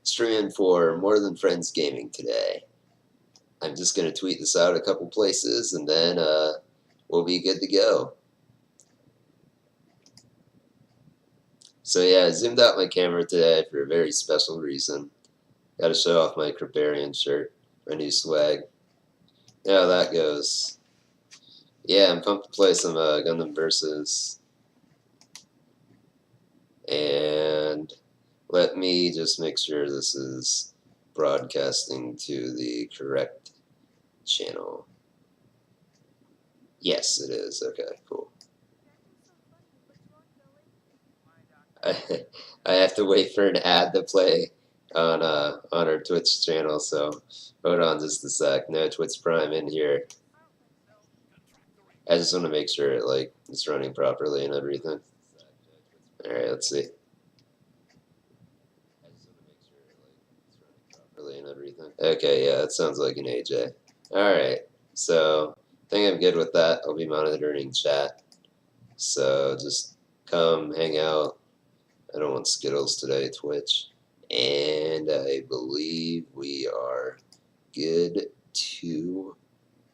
streaming for More Than Friends Gaming today. I'm just going to tweet this out a couple places, and then we'll be good to go. So yeah, I zoomed out my camera today for a very special reason. Got to show off my Cribarian shirt, my new swag. You know how that goes. Yeah, I'm pumped to play some Gundam Versus. And let me just make sure this is broadcasting to the correct channel. Yes, it is. Okay, cool. I have to wait for an ad to play on our Twitch channel, so hold on just a sec. No Twitch Prime in here. I just want to make sure it's running properly and everything. All right, let's see. Okay, yeah, that sounds like an AJ. Alright, so I think I'm good with that. I'll be monitoring chat. So just come hang out. I don't want Skittles today, Twitch. And I believe we are good to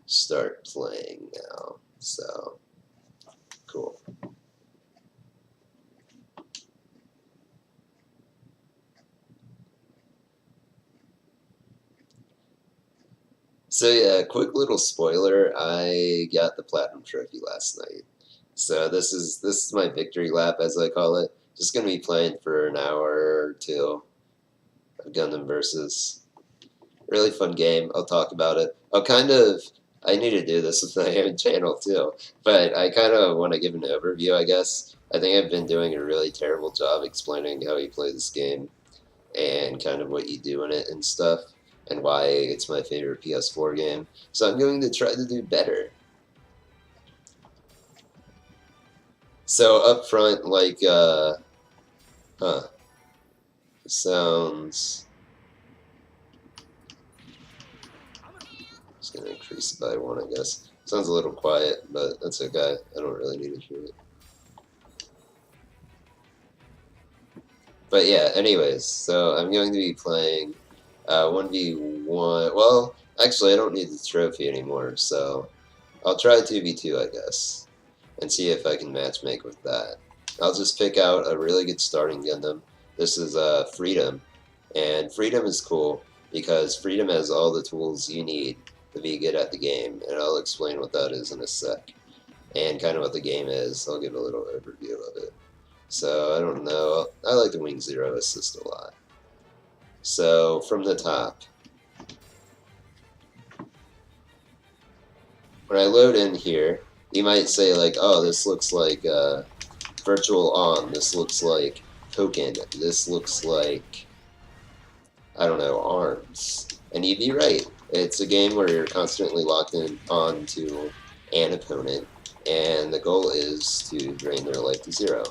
start playing now. So, cool. So yeah, quick little spoiler, I got the Platinum Trophy last night. So this is my victory lap, as I call it. Just gonna be playing for an hour or two of Gundam Versus. Really fun game, I'll talk about it. I need to do this with my own channel too, but I kind of want to give an overview, I guess. I think I've been doing a really terrible job explaining how you play this game and kind of what you do in it and stuff, and why it's my favorite PS4 game. So I'm going to try to do better. So up front, sounds. Just gonna increase it by 1, I guess. Sounds a little quiet, but that's okay. I don't really need to hear it. But yeah, anyways, so I'm going to be playing 1v1. Well, actually, I don't need the trophy anymore, so I'll try 2v2, I guess, and see if I can matchmake with that. I'll just pick out a really good starting Gundam. This is Freedom, and Freedom is cool because Freedom has all the tools you need to be good at the game, and I'll explain what that is in a sec, and kind of what the game is. I'll give a little overview of it. So, I don't know, I like the Wing Zero assist a lot. So, from the top, when I load in here, you might say oh, this looks like Virtual On, this looks like Token, this looks like, I don't know, ARMS. And you'd be right. It's a game where you're constantly locked in onto an opponent, and the goal is to drain their life to 0.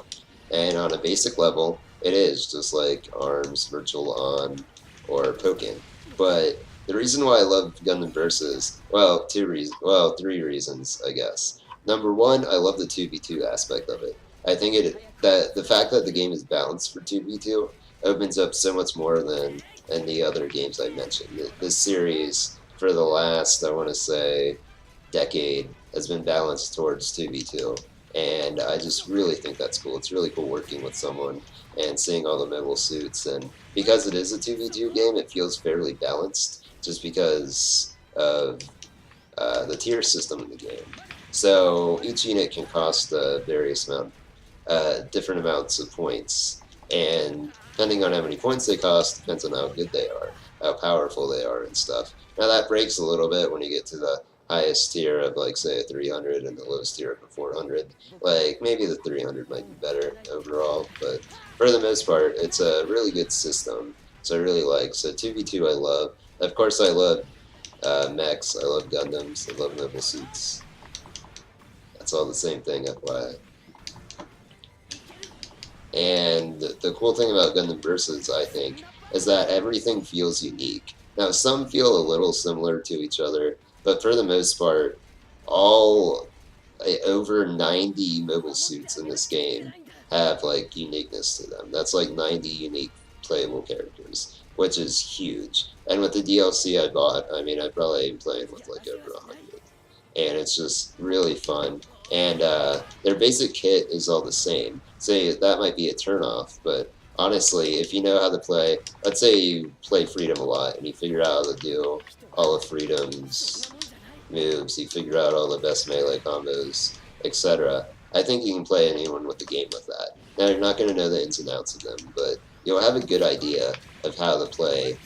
And on a basic level, it is just like ARMS, Virtual On, or Token. But the reason why I love Gundam Versus, well, 3 reasons, I guess. Number 1, I love the 2v2 aspect of it. I think that the fact that the game is balanced for 2v2 opens up so much more than the other games I mentioned. This series, for the last, I want to say, decade, has been balanced towards 2v2. And I just really think that's cool. It's really cool working with someone and seeing all the mobile suits. And because it is a 2v2 game, it feels fairly balanced just because of the tier system in the game. So each unit can cost different amounts of points. And depending on how many points they cost, depends on how good they are, how powerful they are and stuff. Now that breaks a little bit when you get to the highest tier of say a 300 and the lowest tier of a 400. Maybe the 300 might be better overall, but for the most part, it's a really good system. So I really like. So 2v2 I love. Of course I love mechs, I love Gundams, I love mobile suits. That's all the same thing, FYI. And the cool thing about Gundam Versus, I think, is that everything feels unique. Now, some feel a little similar to each other, but for the most part, all over 90 mobile suits in this game have uniqueness to them. That's 90 unique playable characters. which is huge. And with the DLC I bought, I mean, I've probably been playing with like over 100. And it's just really fun. And their basic kit is all the same. Say that might be a turnoff, but honestly, if you know how to play, let's say you play Freedom a lot and you figure out how to do all of Freedom's moves, you figure out all the best melee combos, etc. I think you can play anyone with the game with that. Now, you're not going to know the ins and outs of them, but you'll have a good idea of how to play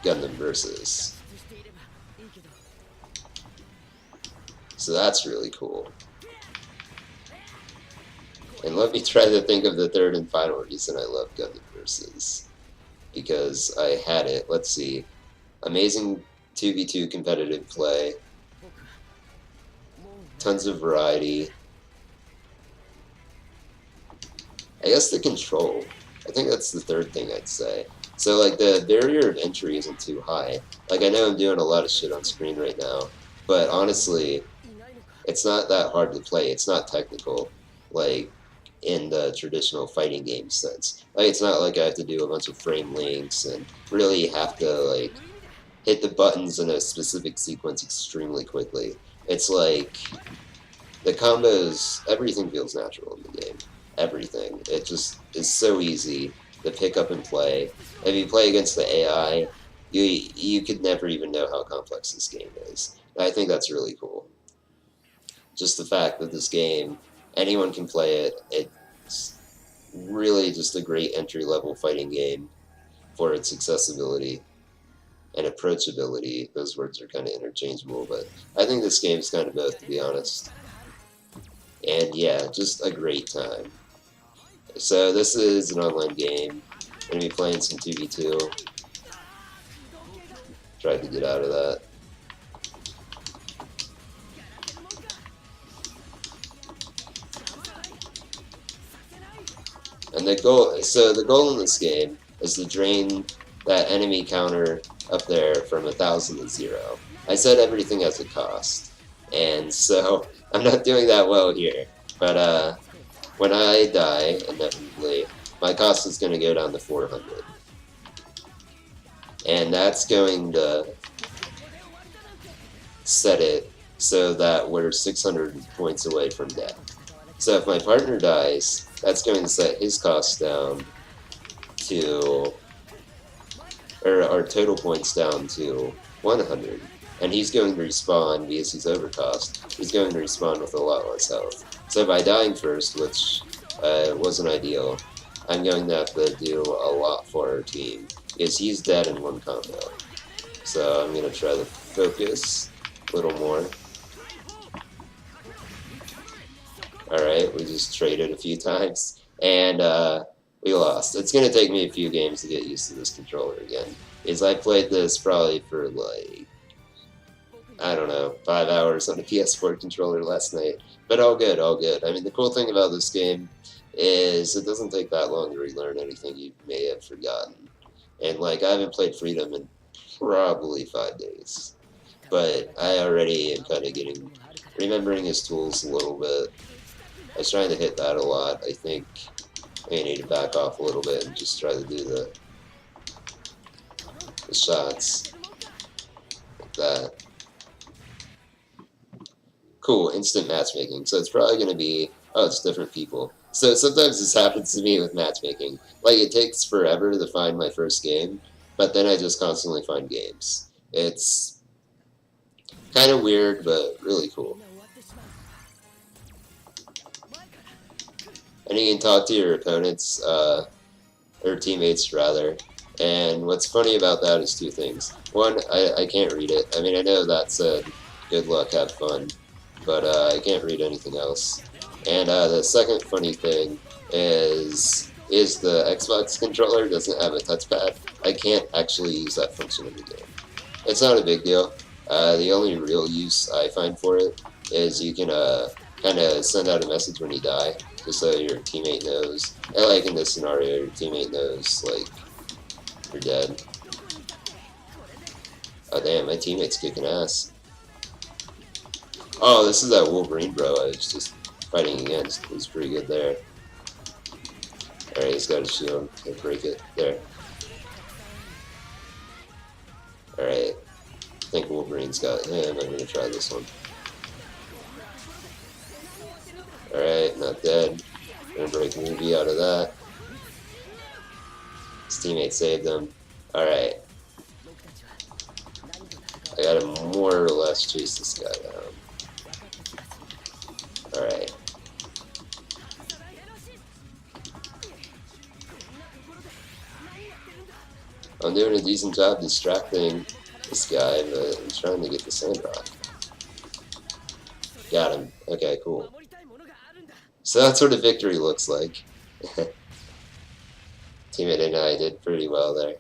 Gundam Versus. So that's really cool. And let me try to think of the third and final reason I love Gundam Versus. Because I had it. Let's see. Amazing 2v2 competitive play. Tons of variety. I guess the control. I think that's the third thing I'd say. So, like, the barrier of entry isn't too high. Like, I know I'm doing a lot of shit on screen right now, but honestly, it's not that hard to play. It's not technical, like, in the traditional fighting game sense. Like, it's not like I have to do a bunch of frame links and really have to, like, hit the buttons in a specific sequence extremely quickly. It's like, the combos, everything feels natural in the game. Everything. It just is so easy to pick up and play. If you play against the AI, you could never even know how complex this game is. And I think that's really cool. Just the fact that this game, anyone can play it. It's really just a great entry-level fighting game for its accessibility and approachability. Those words are kind of interchangeable, but I think this game is kind of both, to be honest. And yeah, just a great time. So this is an online game. I'm going to be playing some 2v2. Tried to get out of that. And the goal in this game is to drain that enemy counter up there from 1,000 to 0. I said everything has a cost, and so I'm not doing that well here. But when I die, inevitably, my cost is going to go down to 400. And that's going to set it so that we're 600 points away from death. So if my partner dies, that's going to set his cost down to, or our total points down to 100. And he's going to respawn, because he's overcost, he's going to respawn with a lot less health. So by dying first, which wasn't ideal, I'm going to have to do a lot for our team, because he's dead in one combo. So I'm going to try to focus a little more. Alright, we just traded a few times, and we lost. It's going to take me a few games to get used to this controller again, because I played this probably for like, I don't know, 5 hours on a PS4 controller last night. But all good, all good. I mean, the cool thing about this game is it doesn't take that long to relearn anything you may have forgotten. And, like, I haven't played Freedom in probably 5 days. But I already am kind of remembering his tools a little bit. I was trying to hit that a lot. I think I need to back off a little bit and just try to do the shots like that. Cool, instant matchmaking. So it's probably going to be, oh, it's different people. So sometimes this happens to me with matchmaking. Like, it takes forever to find my first game, but then I just constantly find games. It's kind of weird, but really cool. And you can talk to your opponents, or teammates rather. And what's funny about that is two things. One, I can't read it. I mean, I know that said, good luck, have fun. But I can't read anything else. And the second funny thing is the Xbox controller doesn't have a touchpad. I can't actually use that function in the game. It's not a big deal. The only real use I find for it is you can kind of send out a message when you die, just so your teammate knows. And like in this scenario, your teammate knows, like, you're dead. Oh damn, my teammate's kicking ass. Oh, this is that Wolverine bro I was just fighting against. He's pretty good there. Alright, he's got a shield. Can't break it. There. Alright, I think Wolverine's got him. I'm gonna try this one. Alright, not dead. Gonna break Ruby out of that. His teammate saved him. Alright. I gotta more or less chase this guy down. Alright. I'm doing a decent job distracting this guy, but I'm trying to get the Sandrock. Got him. Okay, cool. So that's what a victory looks like. Teammate and I did pretty well there.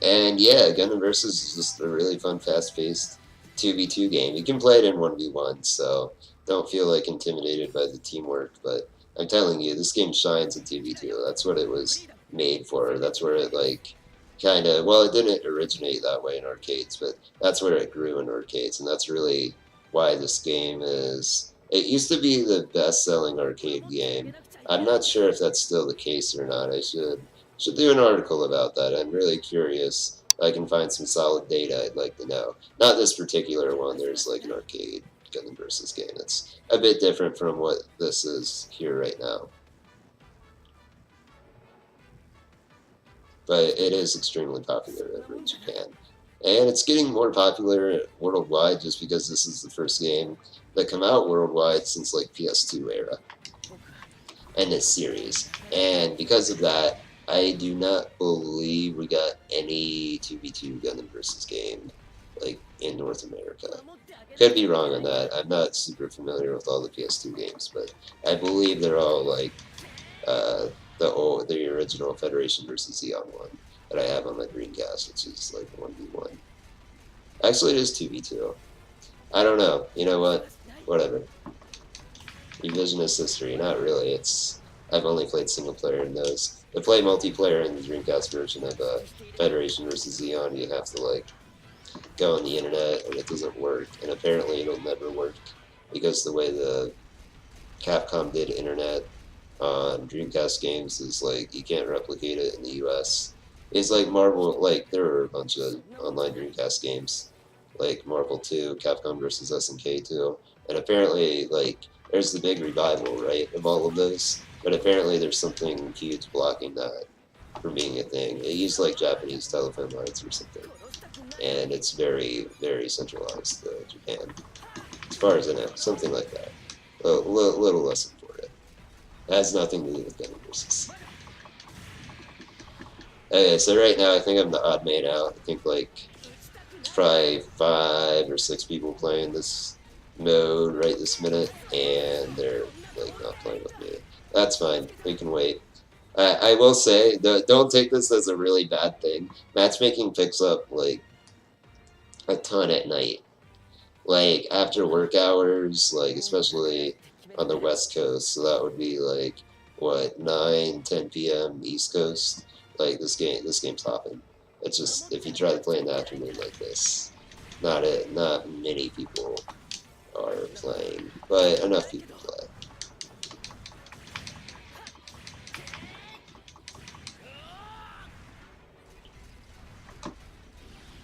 And yeah, Gundam Versus is just a really fun, fast-paced 2v2 game. You can play it in 1v1, so don't feel like intimidated by the teamwork, but I'm telling you, this game shines in 2v2. That's what it was made for. That's where it, like, kind of, well, it didn't originate that way in arcades, but that's where it grew in arcades, and that's really why this game is... It used to be the best-selling arcade game. I'm not sure if that's still the case or not. I should do an article about that. I'm really curious. I can find some solid data I'd like to know. Not this particular one. There's like an arcade Gundam Versus game that's a bit different from what this is here right now. But it is extremely popular over in Japan. And it's getting more popular worldwide just because this is the first game that come out worldwide since like PS2 era. And this series. And because of that, I do not believe we got any 2v2 Gundam Versus game, like, in North America. Could be wrong on that. I'm not super familiar with all the PS2 games, but I believe they're all, like, the original Federation versus Xeon one that I have on my Dreamcast, which is, like, 1v1. Actually, it is 2v2. I don't know. You know what? Whatever. Revisionist history. Not really. I've only played single player in those. To play multiplayer in the Dreamcast version of Federation versus Xeon, you have to, like, go on the internet, and it doesn't work. And apparently it'll never work, because the way the Capcom did internet on Dreamcast games is, like, you can't replicate it in the US. It's like Marvel, like, there were a bunch of online Dreamcast games, like Marvel 2, Capcom versus SNK 2, and apparently, like, there's the big revival, right, of all of those. But apparently there's something huge blocking that from being a thing. It used like Japanese telephone lines or something. And it's very, very centralized, Japan. As far as I know, something like that. A little lesson for it. It has nothing to do with Gundam Versus. Okay, so right now I think I'm the odd man out. I think like it's probably 5 or 6 people playing this mode right this minute, and they're like not playing with me. That's fine. We can wait. I will say, don't take this as a really bad thing. Matchmaking picks up, like, a ton at night. Like, after work hours, like, especially on the West Coast. So that would be, like, what, 9, 10 p.m. East Coast? Like, this game's hopping. It's just, if you try to play in the afternoon like this, not many people are playing. But enough people play.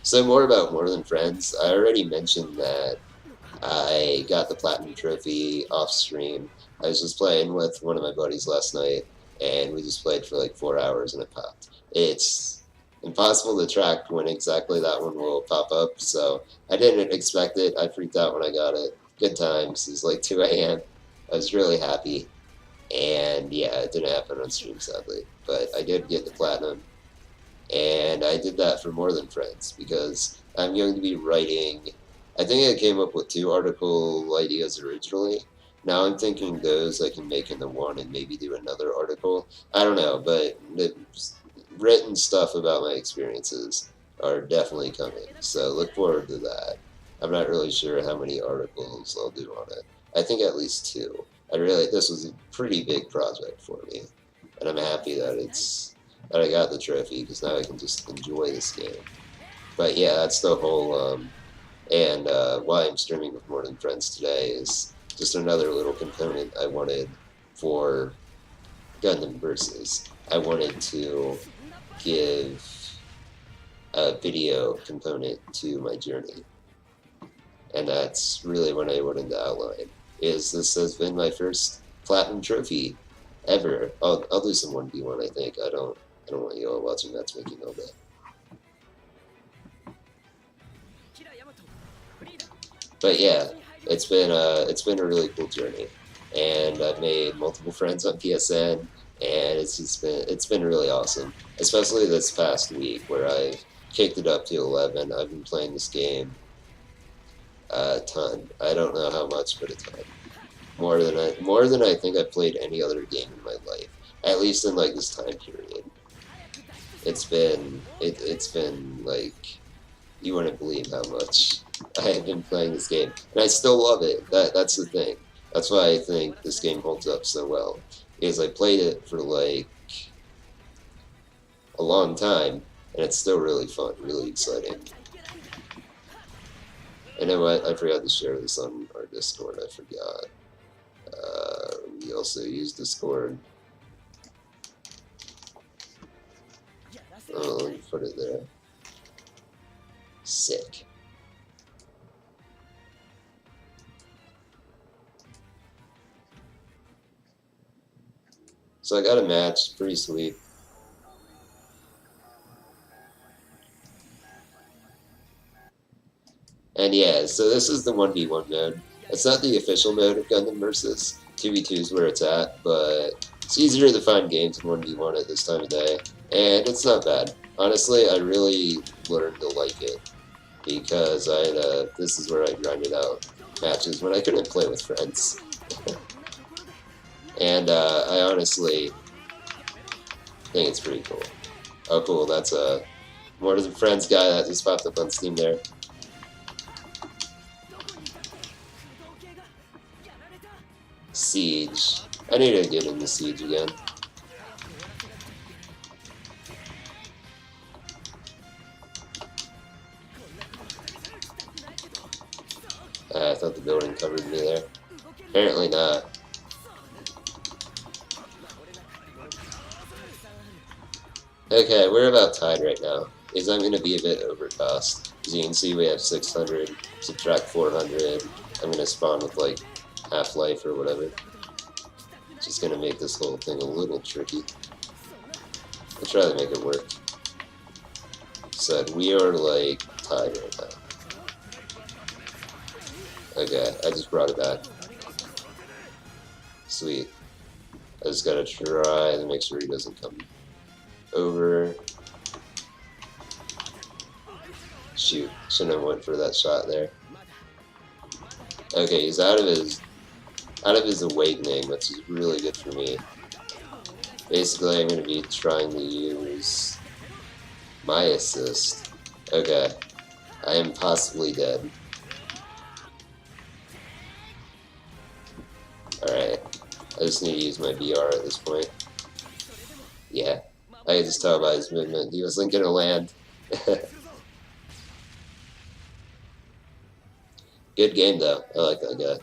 So more about More Than Friends. I already mentioned that I got the Platinum Trophy off stream. I was just playing with one of my buddies last night, and we just played for like 4 hours and it popped. It's impossible to track when exactly that one will pop up, so I didn't expect it. I freaked out when I got it. Good times. It was like 2 a.m. I was really happy, and yeah, it didn't happen on stream sadly, but I did get the Platinum. And I did that for More Than Friends because I'm going to be writing, I think I came up with 2 article ideas originally. Now I'm thinking those I can make into one and maybe do another article. I don't know, but the written stuff about my experiences are definitely coming. So look forward to that. I'm not really sure how many articles I'll do on it. I think at least 2. This was a pretty big project for me. And I'm happy that I got the trophy, because now I can just enjoy this game. But yeah, that's the whole, why I'm streaming with More Than Friends today is just another little component I wanted for Gundam Versus, I wanted to give a video component to my journey. And that's really what I wanted to outline. Is this has been my first platinum trophy ever. I'll do some 1v1, I think. I don't want you all watching matchmaking all day. But yeah, it's been a really cool journey, and I've made multiple friends on PSN, and it's been really awesome. Especially this past week where I've kicked it up to 11. I've been playing this game a ton. I don't know how much, but a ton. More than I think I've played any other game in my life. At least in like this time period. It's been like, you wouldn't believe how much I have been playing this game, and I still love it. That's the thing. That's why I think this game holds up so well. Is I played it for like a long time, and it's still really fun, really exciting. And then I forgot to share this on our Discord. I forgot. We also use Discord. Oh, let me put it there. Sick. So I got a match, pretty sweet. And yeah, so this is the 1v1 mode. It's not the official mode of Gundam Versus. 2v2 is where it's at, but it's easier to find games in 1v1 at this time of day. And it's not bad. Honestly, I really learned to like it, because this is where I grinded out matches when I couldn't play with friends. And I honestly think it's pretty cool. Oh cool, that's a More Than Friends guy that just popped up on Steam there. Siege. I need to get into Siege again. I thought the building covered me there. Apparently not. Okay, we're about tied right now, because I'm going to be a bit overcost. As you can see, we have 600, subtract 400. I'm going to spawn with like half-life or whatever. Just going to make this whole thing a little tricky. I'll try to make it work. So we are like tied right now. Okay, I just brought it back. Sweet. I just gotta try to make sure he doesn't come over. Shoot, shouldn't have went for that shot there. Okay, he's out of his awakening, which is really good for me. Basically, I'm gonna be trying to use my assist. Okay, I am possibly dead. Alright, I just need to use my VR at this point. Yeah, I can just tell by his movement he wasn't gonna land. Good game though, I like that guy.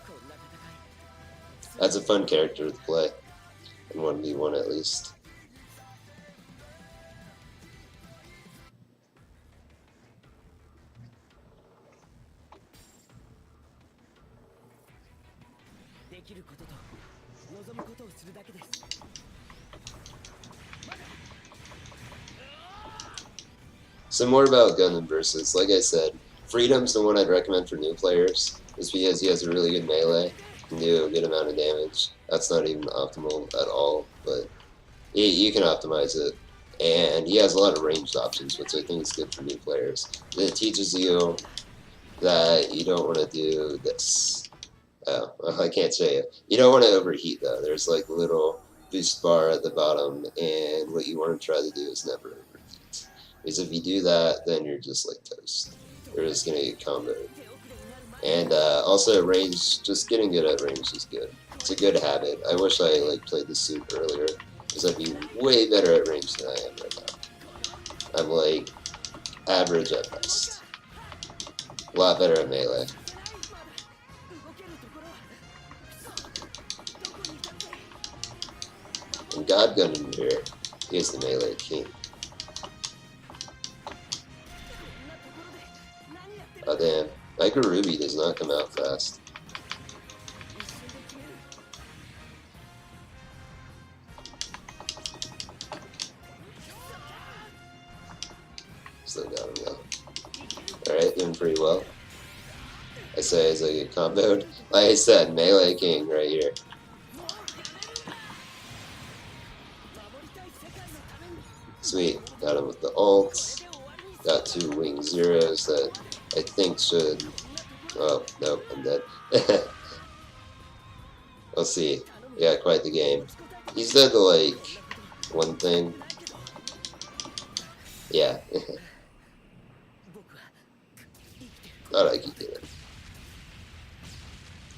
That's a fun character to play, in 1v1 at least. Some more about Gundam Versus. Like I said, Freedom's the one I'd recommend for new players, just because he has a really good melee, can do a good amount of damage. That's not even optimal at all, but you can optimize it. And he has a lot of ranged options, which I think is good for new players. It teaches you that you don't want to do this. Oh, well, I can't say it. You don't want to overheat though. There's like a little boost bar at the bottom, and what you want to try to do is never overheat. Because if you do that, then you're just like toast. You're just gonna get comboed. And also range, just getting good at range is good. It's a good habit. I wish I like played this suit earlier, because I'd be way better at range than I am right now. I'm like average at best. A lot better at melee. And God Gundam here. He is the melee king. Oh damn. Micro Ruby does not come out fast. Still got him though. Alright, doing pretty well. I say as I get comboed. Like I said, melee king right here. Sweet, got him with the ult. Got 2 wing zeros that I think should... Oh, nope, I'm dead. We'll see. Yeah, quite the game. He's dead to like one thing. Yeah. Thought I could get it.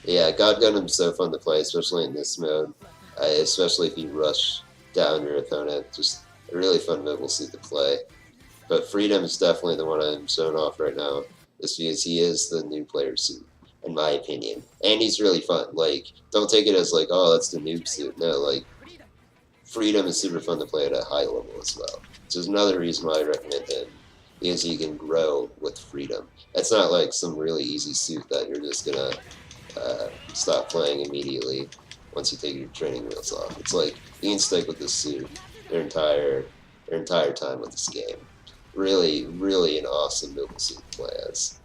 Yeah, God Gundam's so fun to play, especially in this mode. Especially if you rush down your opponent. Just a really fun mobile suit to play. But Freedom is definitely the one I'm showing off right now. Just because he is the new player suit, in my opinion. And he's really fun. Like, don't take it as like, oh, that's the noob suit. No, like, Freedom is super fun to play at a high level as well. Which is another reason why I recommend him. Because you can grow with Freedom. It's not like some really easy suit that you're just gonna stop playing immediately once you take your training wheels off. It's like, you can stick with this suit your entire time with this game. Really, really an awesome mobile suit to play as.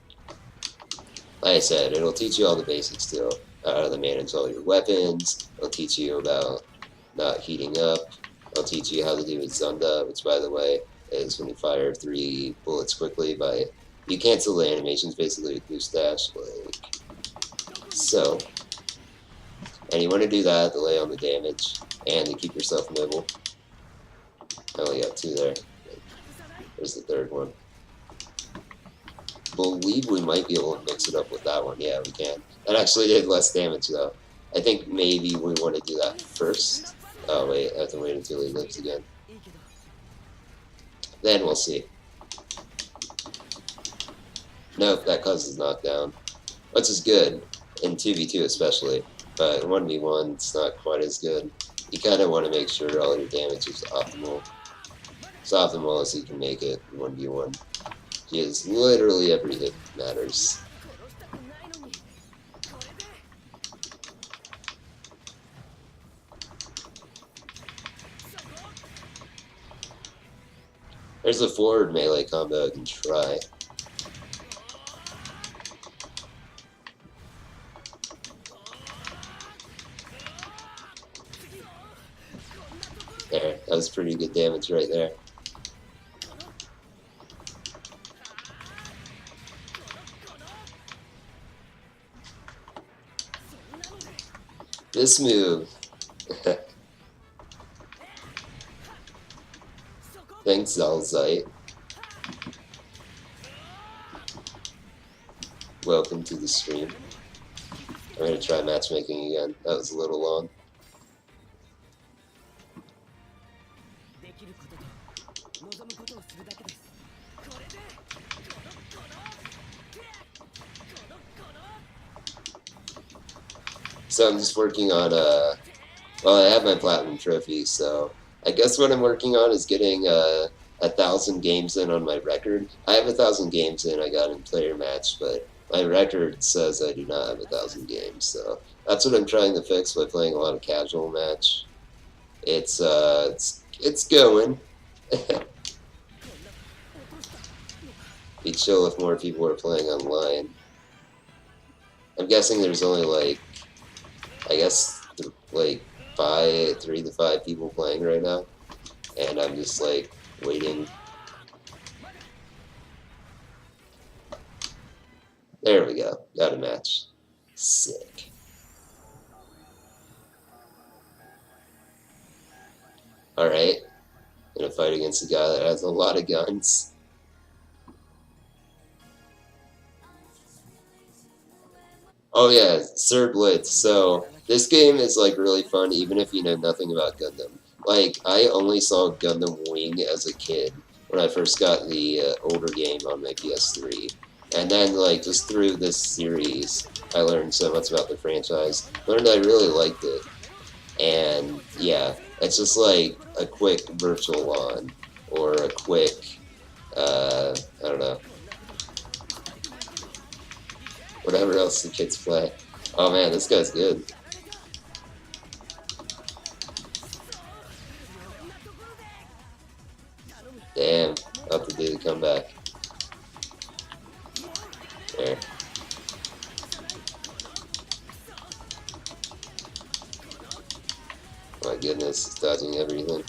Like I said, it'll teach you all the basics too. How to manage all your weapons. It'll teach you about not heating up. It'll teach you how to do a Zunda, which by the way, is when you fire 3 bullets quickly by... You cancel the animations basically with boost dash, like so. And you want to do that to lay on the damage and to keep yourself mobile. I only got 2 there. There's the 3rd one. Believe we might be able to mix it up with that one. Yeah, we can. That actually did less damage though. I think maybe we want to do that first. Oh wait, I have to wait until he lives again. Then we'll see. Nope, that causes knockdown. Which is good, in 2v2 especially. But in 1v1, it's not quite as good. You kind of want to make sure all your damage is optimal. As optimal as you can make it in 1v1. Because literally every hit matters. There's a forward melee combo I can try. There, that was pretty good damage right there. This move. Thanks, Zalzite. Welcome to the stream. I'm going to try matchmaking again. That was a little long. So I'm just working on, well, I have my platinum trophy, so I guess what I'm working on is getting 1,000 games in on my record. I have 1,000 games in, I got in player match, but my record says I do not have 1,000 games, so that's what I'm trying to fix by playing a lot of casual match. It's going. Be chill if more people are playing online. I'm guessing there's only like, I guess, like 3 to 5 people playing right now, and I'm just like waiting. There we go, got a match. Sick. Alright, gonna fight against a guy that has a lot of guns. Oh yeah, Sir Blitz. So this game is like really fun even if you know nothing about Gundam. Like, I only saw Gundam Wing as a kid when I first got the older game on my PS3. And then like just through this series I learned so much about the franchise. Learned I really liked it. And yeah, It's just like a quick virtual on, or a quick, I don't know, whatever else the kids play. Oh man, this guy's good. Damn, I'll have to do the comeback. There. My goodness, he's dodging everything.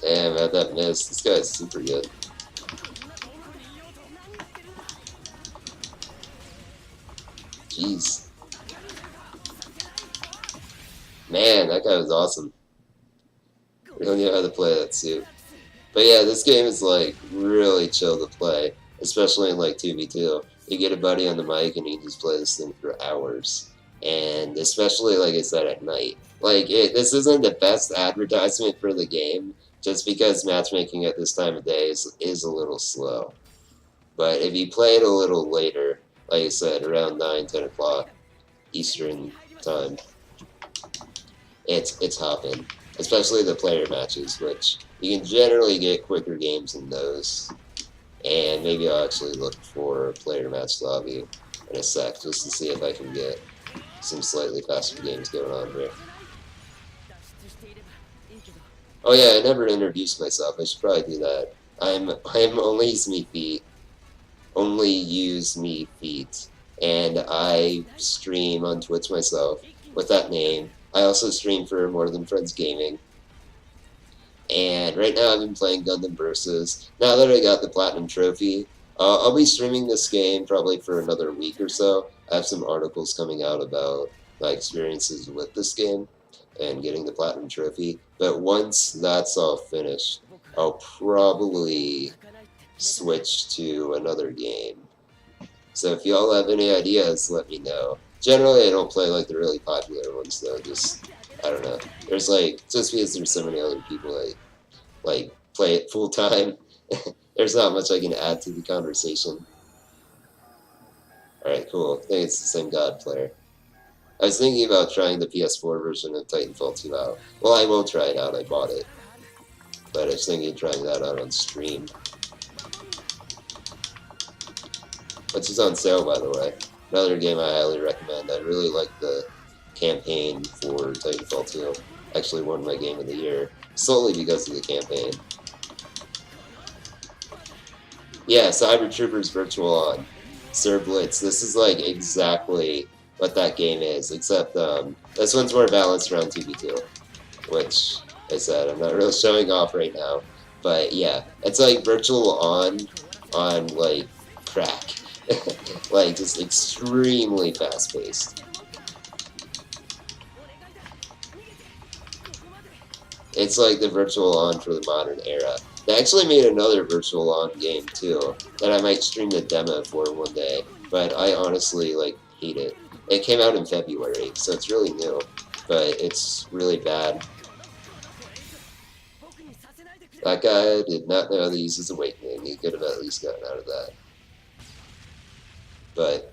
Damn, how'd that miss? This guy's super good. Jeez. Man, that guy was awesome. Really knew how to play that suit. But yeah, this game is like really chill to play, especially in like 2v2. You get a buddy on the mic and you can just play this thing for hours. And especially, like I said, at night. Like, this isn't the best advertisement for the game, just because matchmaking at this time of day is a little slow. But if you play it a little later, like I said, around 9, 10 o'clock Eastern time, it's hopping. Especially the player matches, which you can generally get quicker games in those. And maybe I'll actually look for a player match lobby in a sec, just to see if I can get some slightly faster games going on here. Oh yeah, I never introduced myself. I should probably do that. I'm only use me feet, and I stream on Twitch myself with that name. I also stream for More Than Friends Gaming. And right now I've been playing Gundam Versus. Now that I got the Platinum Trophy, I'll be streaming this game probably for another week or so. I have some articles coming out about my experiences with this game and getting the Platinum Trophy. But once that's all finished, I'll probably switch to another game. So if y'all have any ideas, let me know. Generally, I don't play like the really popular ones though. Just, I don't know. There's like, just because there's so many other people that like play it full time, there's not much I can add to the conversation. Alright, cool. I think it's the same God player. I was thinking about trying the PS4 version of Titanfall 2 out. Well, I will try it out. I bought it. But I was thinking of trying that out on stream. Which is on sale, by the way. Another game I highly recommend. I really like the campaign for Titanfall 2. Actually won my game of the year, solely because of the campaign. Yeah, Cyber Troopers Virtual On. Sir Blitz. This is like exactly what that game is, except this one's more balanced around 2v2, which I said I'm not really showing off right now. But yeah, it's like Virtual On like crack. Like, just extremely fast-paced. It's like the Virtual On for the modern era. They actually made another Virtual On game, too, that I might stream the demo for one day, but I honestly, like, hate it. It came out in February, so it's really new, but it's really bad. That guy did not know how to use his awakening. He could have at least gotten out of that. But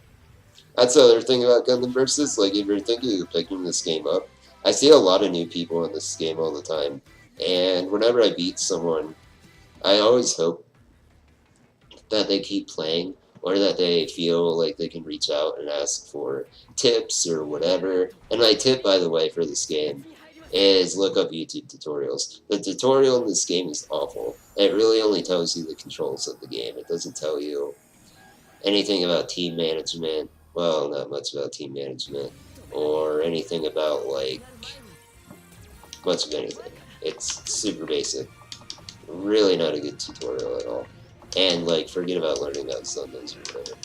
that's the other thing about Gundam Versus. Like, if you're thinking of picking this game up, I see a lot of new people in this game all the time. And whenever I beat someone, I always hope that they keep playing, or that they feel like they can reach out and ask for tips or whatever. And my tip, by the way, for this game is look up YouTube tutorials. The tutorial in this game is awful. It really only tells you the controls of the game. It doesn't tell you anything about team management, well, not much about team management, or anything about, like, much of anything. It's super basic. Really not a good tutorial at all. And, like, forget about learning about Sundays or whatever.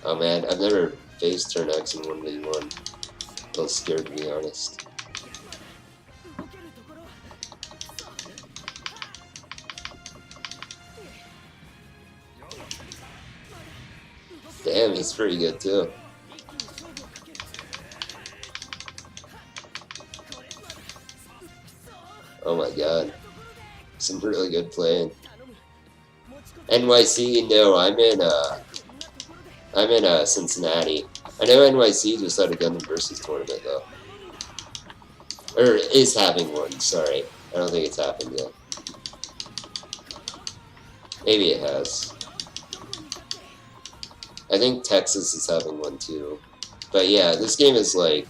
Oh man, I've never faced turn X in 1v1. A little scared, to be honest. Damn, he's pretty good too. Oh my god. Some really good playing. NYC? No, I'm in Cincinnati. I know NYC just had a Gundam Versus tournament though, or is having one. Sorry, I don't think it's happened yet. Maybe it has. I think Texas is having one too. But yeah, this game is like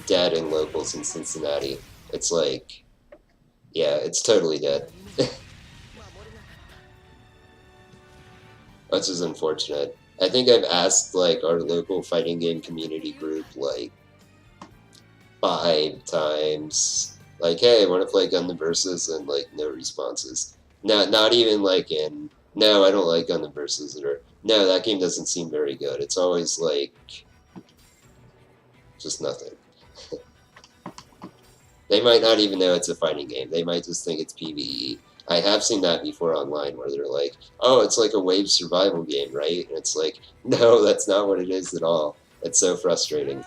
dead in locals in Cincinnati. It's like, yeah, it's totally dead. Which is unfortunate. I think I've asked like our local fighting game community group like 5 times, like, hey, want to play Gundam Versus, and like no responses. Not even like in no, I don't like Gundam Versus, or no, that game doesn't seem very good. It's always like just nothing. They might not even know it's a fighting game. They might just think it's PvE. I have seen that before online where they're like, oh, it's like a wave survival game, right? And it's like, no, that's not what it is at all. It's so frustrating.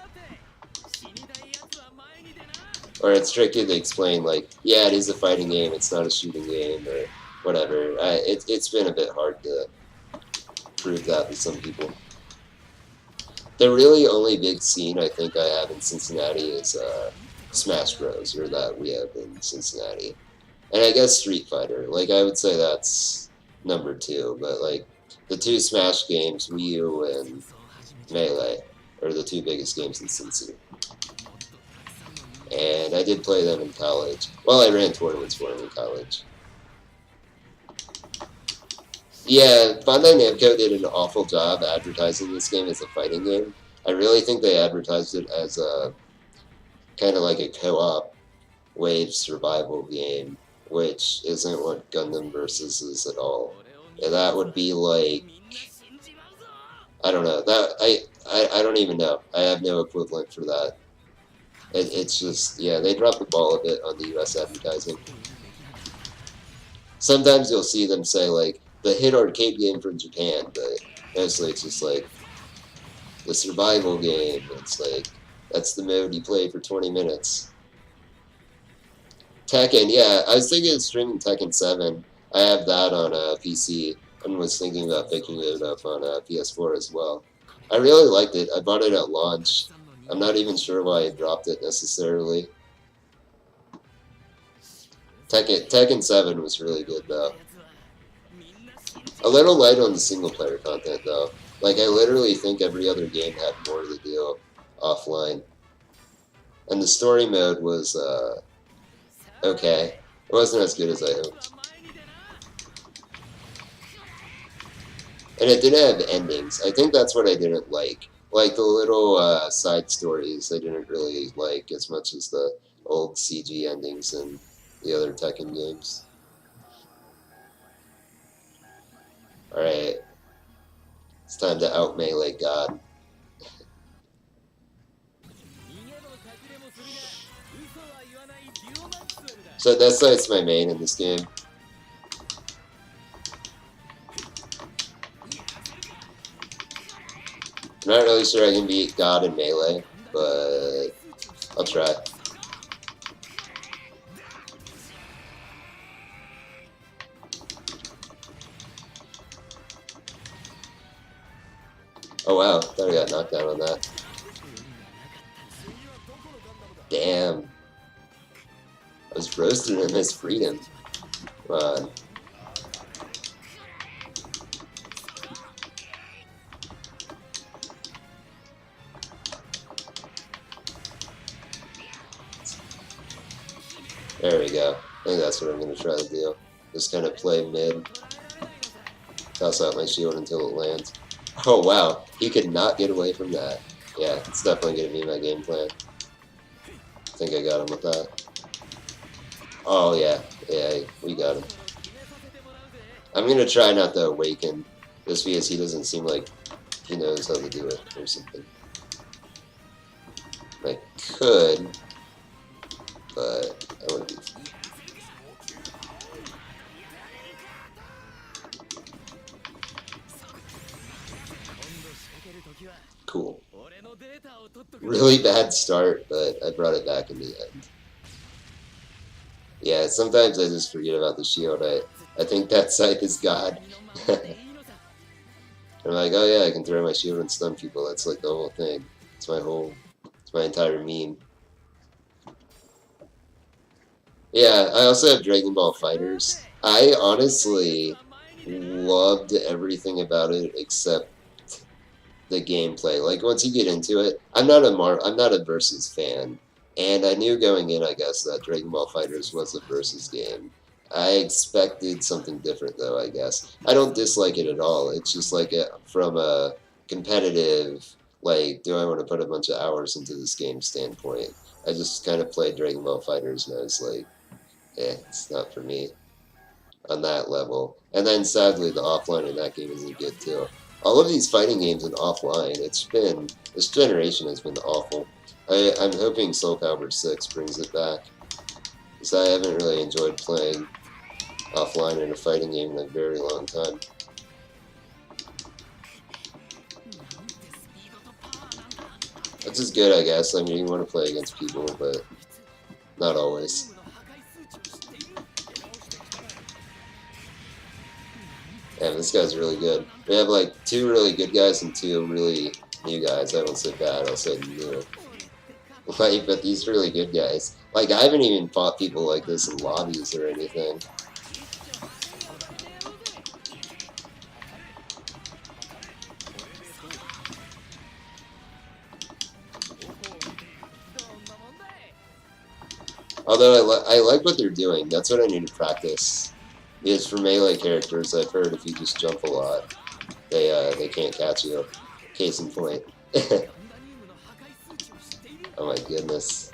Or it's tricky to explain, like, yeah, it is a fighting game, it's not a shooting game, or whatever. It's been a bit hard to prove that to some people. The really only big scene I think I have in Cincinnati is Smash Bros, or that we have in Cincinnati. And I guess Street Fighter. Like, I would say that's number 2, but like, the 2 Smash games, Wii U and Melee, are the 2 biggest games in Cincy. And I did play them in college. Well, I ran tournaments for them in college. Yeah, Bandai Namco did an awful job advertising this game as a fighting game. I really think they advertised it as a kind of like a co-op wave survival game, which isn't what Gundam Versus is at all. Yeah, that would be like, I don't know. I don't even know. I have no equivalent for that. It's just, yeah, they dropped the ball a bit on the US advertising. Sometimes you'll see them say, like, the hit arcade game from Japan, but mostly it's just like, the survival game. It's like, that's the mode you play for 20 minutes. Tekken, yeah, I was thinking of streaming Tekken 7. I have that on PC, and was thinking about picking it up on PS4 as well. I really liked it. I bought it at launch. I'm not even sure why I dropped it necessarily. Tekken 7 was really good, though. A little light on the single-player content, though. Like, I literally think every other game had more to do offline. And the story mode was, okay. It wasn't as good as I hoped. And it didn't have endings. I think that's what I didn't like. Like, the little side stories I didn't really like as much as the old CG endings in the other Tekken games. Alright. It's time to out-melee God. So that's my main in this game. I'm not really sure I can beat God in Melee, but I'll try. Oh wow, thought I got knocked down on that. Damn. I was roasted in this freedom. Come on. There we go. I think that's what I'm going to try to do. Just kind of play mid. Toss out my shield until it lands. Oh wow, he could not get away from that. Yeah, it's definitely going to be my game plan. I think I got him with that. Oh yeah, we got him. I'm going to try not to awaken, just because he doesn't seem like he knows how to do it or something. I could, but I wouldn't be. Cool. Really bad start, but I brought it back in the end. Yeah, sometimes I just forget about the shield. I think that scythe is God. I'm like, oh yeah, I can throw my shield and stun people. That's like the whole thing. It's my entire meme. Yeah, I also have Dragon Ball Fighters. I honestly loved everything about it except the gameplay. Like once you get into it, I'm not a Versus fan, and I knew going in, I guess, that Dragon Ball Fighters was a Versus game. I expected something different, though. I guess I don't dislike it at all. It's just like from a competitive, like, do I want to put a bunch of hours into this game standpoint? I just kind of played Dragon Ball Fighters, and I was like, it's not for me on that level. And then sadly, the offline in that game isn't good too. All of these fighting games in offline, this generation has been awful. I'm hoping Soul Calibur 6 brings it back, because I haven't really enjoyed playing offline in a fighting game in a very long time. Which is good, I guess. I mean, you want to play against people, but not always. Yeah, this guy's really good. We have like 2 really good guys and 2 really new guys. I won't say bad, I'll say new. Like, but these really good guys. Like, I haven't even fought people like this in lobbies or anything. Although I like what they're doing. That's what I need to practice. Because for melee characters, I've heard if you just jump a lot, they can't catch you. Case in point. Oh my goodness.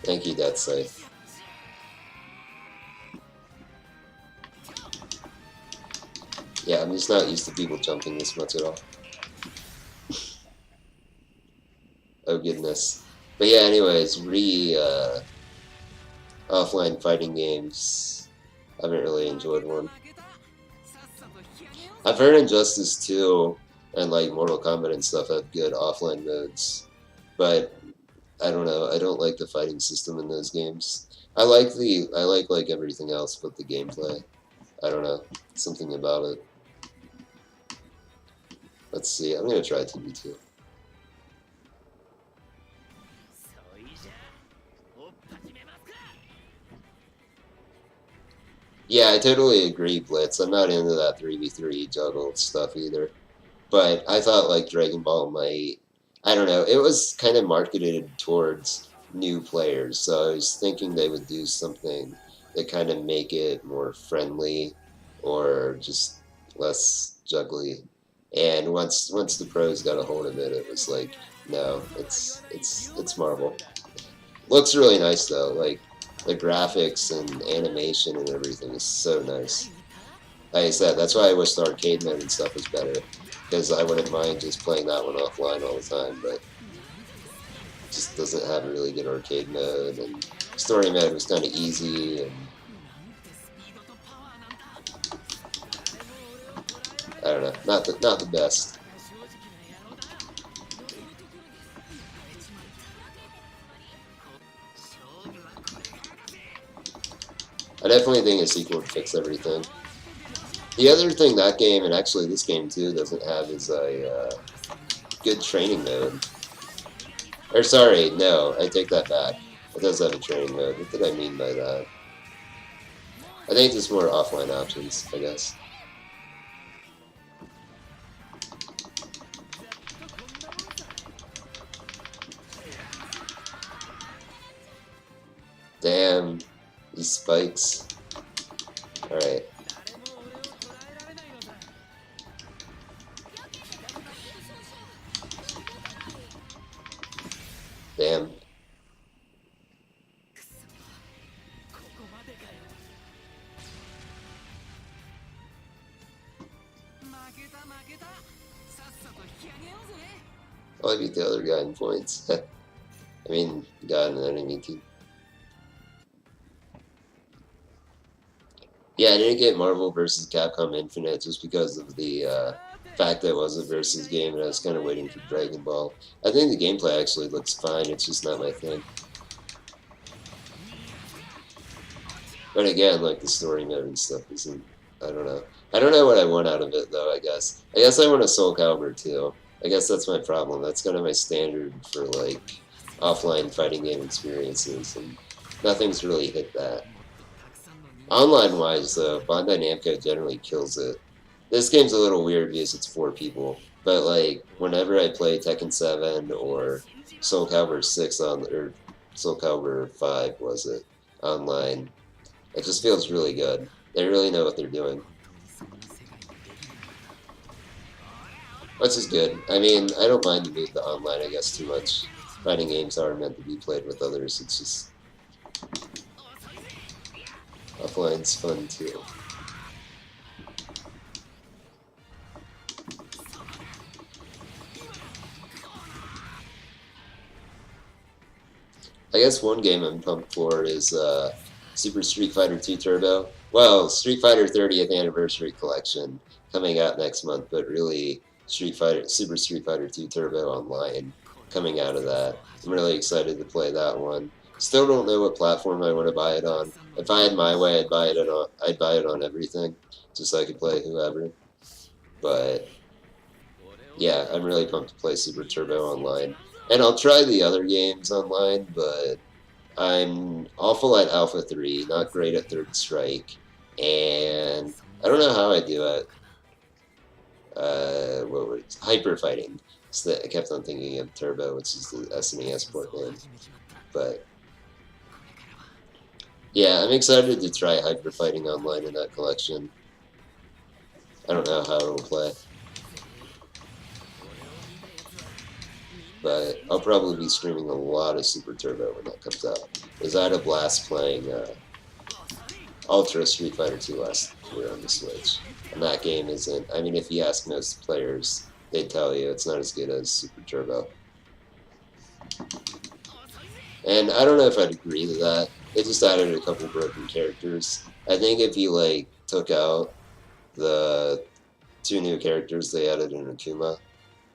Thank you, Death Scythe. Yeah, I'm just not used to people jumping this much at all. Oh goodness. But yeah, anyways, offline fighting games. I haven't really enjoyed one. I've heard Injustice 2 and like Mortal Kombat and stuff have good offline modes, but I don't know. I don't like the fighting system in those games. I like everything else but the gameplay. I don't know. Something about it. Let's see. I'm gonna try TB2. Yeah, I totally agree, Blitz. I'm not into that 3v3 juggle stuff either. But I thought like Dragon Ball might, I don't know, it was kind of marketed towards new players, so I was thinking they would do something that kind of make it more friendly or just less juggly. And once the pros got a hold of it, it was like, no, it's Marvel. Looks really nice though, like the graphics and animation and everything is so nice. Like I said, that's why I wish the arcade mode and stuff was better, because I wouldn't mind just playing that one offline all the time, but it just doesn't have a really good arcade mode, and story mode was kind of easy, and I don't know, not the best. I definitely think a sequel would fix everything. The other thing that game, and actually this game too, doesn't have is a good training mode. Or sorry, no, I take that back. It does have a training mode. What did I mean by that? I think there's more offline options, I guess. Damn, these spikes. Alright. Damn. Oh, I beat the other guy in points. I mean, guy in the enemy team. Yeah, I didn't get Marvel vs. Capcom Infinite just because of the fact that it was a versus game, and I was kind of waiting for Dragon Ball. I think the gameplay actually looks fine. It's just not my thing. But again, like the story mode and stuff isn't. I don't know. I don't know what I want out of it though. I guess. I want a Soul Calibur too. I guess that's my problem. That's kind of my standard for like offline fighting game experiences, and nothing's really hit that. Online wise, though, Bandai Namco generally kills it. This game's a little weird because it's 4 people, but like whenever I play Tekken 7 or Soul Calibur 6 or Soul Calibur 5 was it online, it just feels really good. They really know what they're doing. Which is good. I mean, I don't mind the online, I guess, too much. Fighting games are meant to be played with others. It's just offline's fun too. I guess one game I'm pumped for is Super Street Fighter 2 Turbo. Well, Street Fighter 30th Anniversary Collection coming out next month, but really Super Street Fighter 2 Turbo Online coming out of that. I'm really excited to play that one. Still don't know what platform I want to buy it on. If I had my way, I'd buy it on everything, just so I could play whoever. But yeah, I'm really pumped to play Super Turbo Online. And I'll try the other games online, but I'm awful at Alpha 3, not great at Third Strike, and I don't know how I do it. What was it? Hyper Fighting. So I kept on thinking of Turbo, which is the SNES port name. But yeah, I'm excited to try Hyper Fighting online in that collection. I don't know how it'll play. But I'll probably be streaming a lot of Super Turbo when that comes out. Because I had a blast playing Ultra Street Fighter 2 last year on the Switch. And that game isn't, I mean, if you ask most players, they'd tell you it's not as good as Super Turbo. And I don't know if I'd agree to that. It just added a couple broken characters. I think if you, like, took out the 2 new characters they added in Akuma,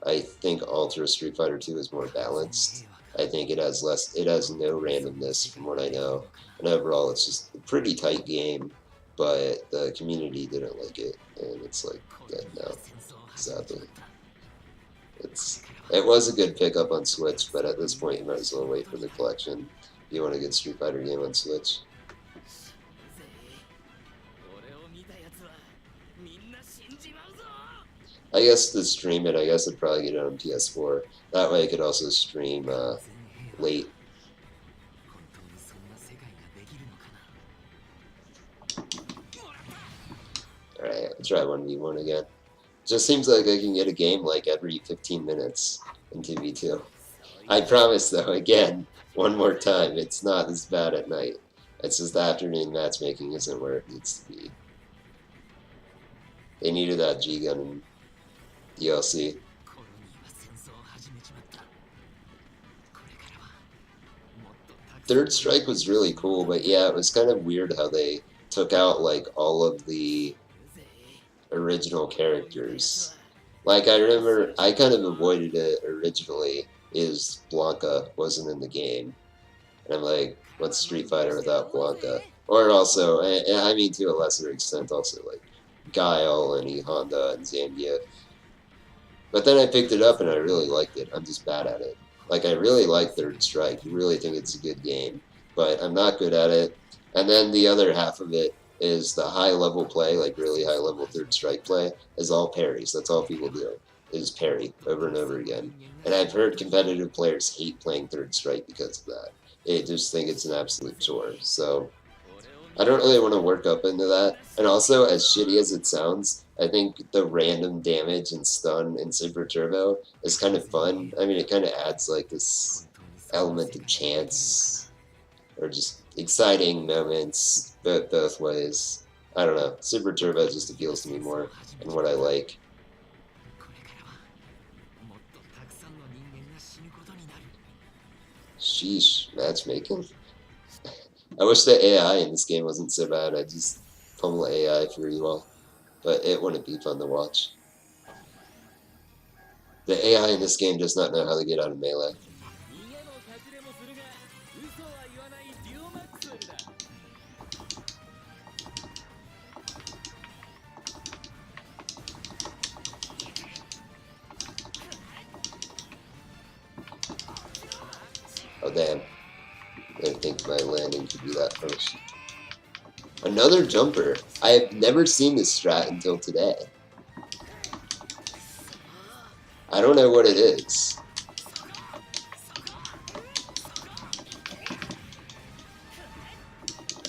I think Ultra Street Fighter 2 is more balanced. I think it has no randomness from what I know. And overall, it's just a pretty tight game, but the community didn't like it, and it's like dead now. Sadly. It was a good pickup on Switch, but at this point, you might as well wait for the collection if you want a good Street Fighter game on Switch. I guess to stream it, I guess I'd probably get it on PS4. That way I could also stream late. Alright, I'll try 1v1 again. Just seems like I can get a game like every 15 minutes in 2v2. I promise though, again, one more time, it's not as bad at night. It's just the afternoon matchmaking isn't where it needs to be. They needed that G-Gun DLC. Third Strike was really cool, but yeah, it was kind of weird how they took out like all of the original characters. Like I remember, I kind of avoided it originally. Is Blanca wasn't in the game, and I'm like, what's Street Fighter without Blanca? Or also, I mean to a lesser extent, also like Guile and E Honda and Zambia. But then I picked it up and I really liked it. I'm just bad at it. Like, I really like Third Strike. I really think it's a good game. But I'm not good at it. And then the other half of it is the high-level play, like really high-level Third Strike play, is all parries. That's all people do, is parry over and over again. And I've heard competitive players hate playing Third Strike because of that. They just think it's an absolute chore. So I don't really want to work up into that. And also, as shitty as it sounds, I think the random damage and stun in Super Turbo is kind of fun. I mean, it kind of adds like this element of chance or just exciting moments both ways. I don't know. Super Turbo just appeals to me more and what I like. Sheesh, matchmaking? I wish the AI in this game wasn't so bad. I just pummel AI for you all. But it wouldn't be fun to watch. The AI in this game does not know how to get out of melee. Oh damn. I didn't think my landing could be that first. Another jumper. I have never seen this strat until today. I don't know what it is.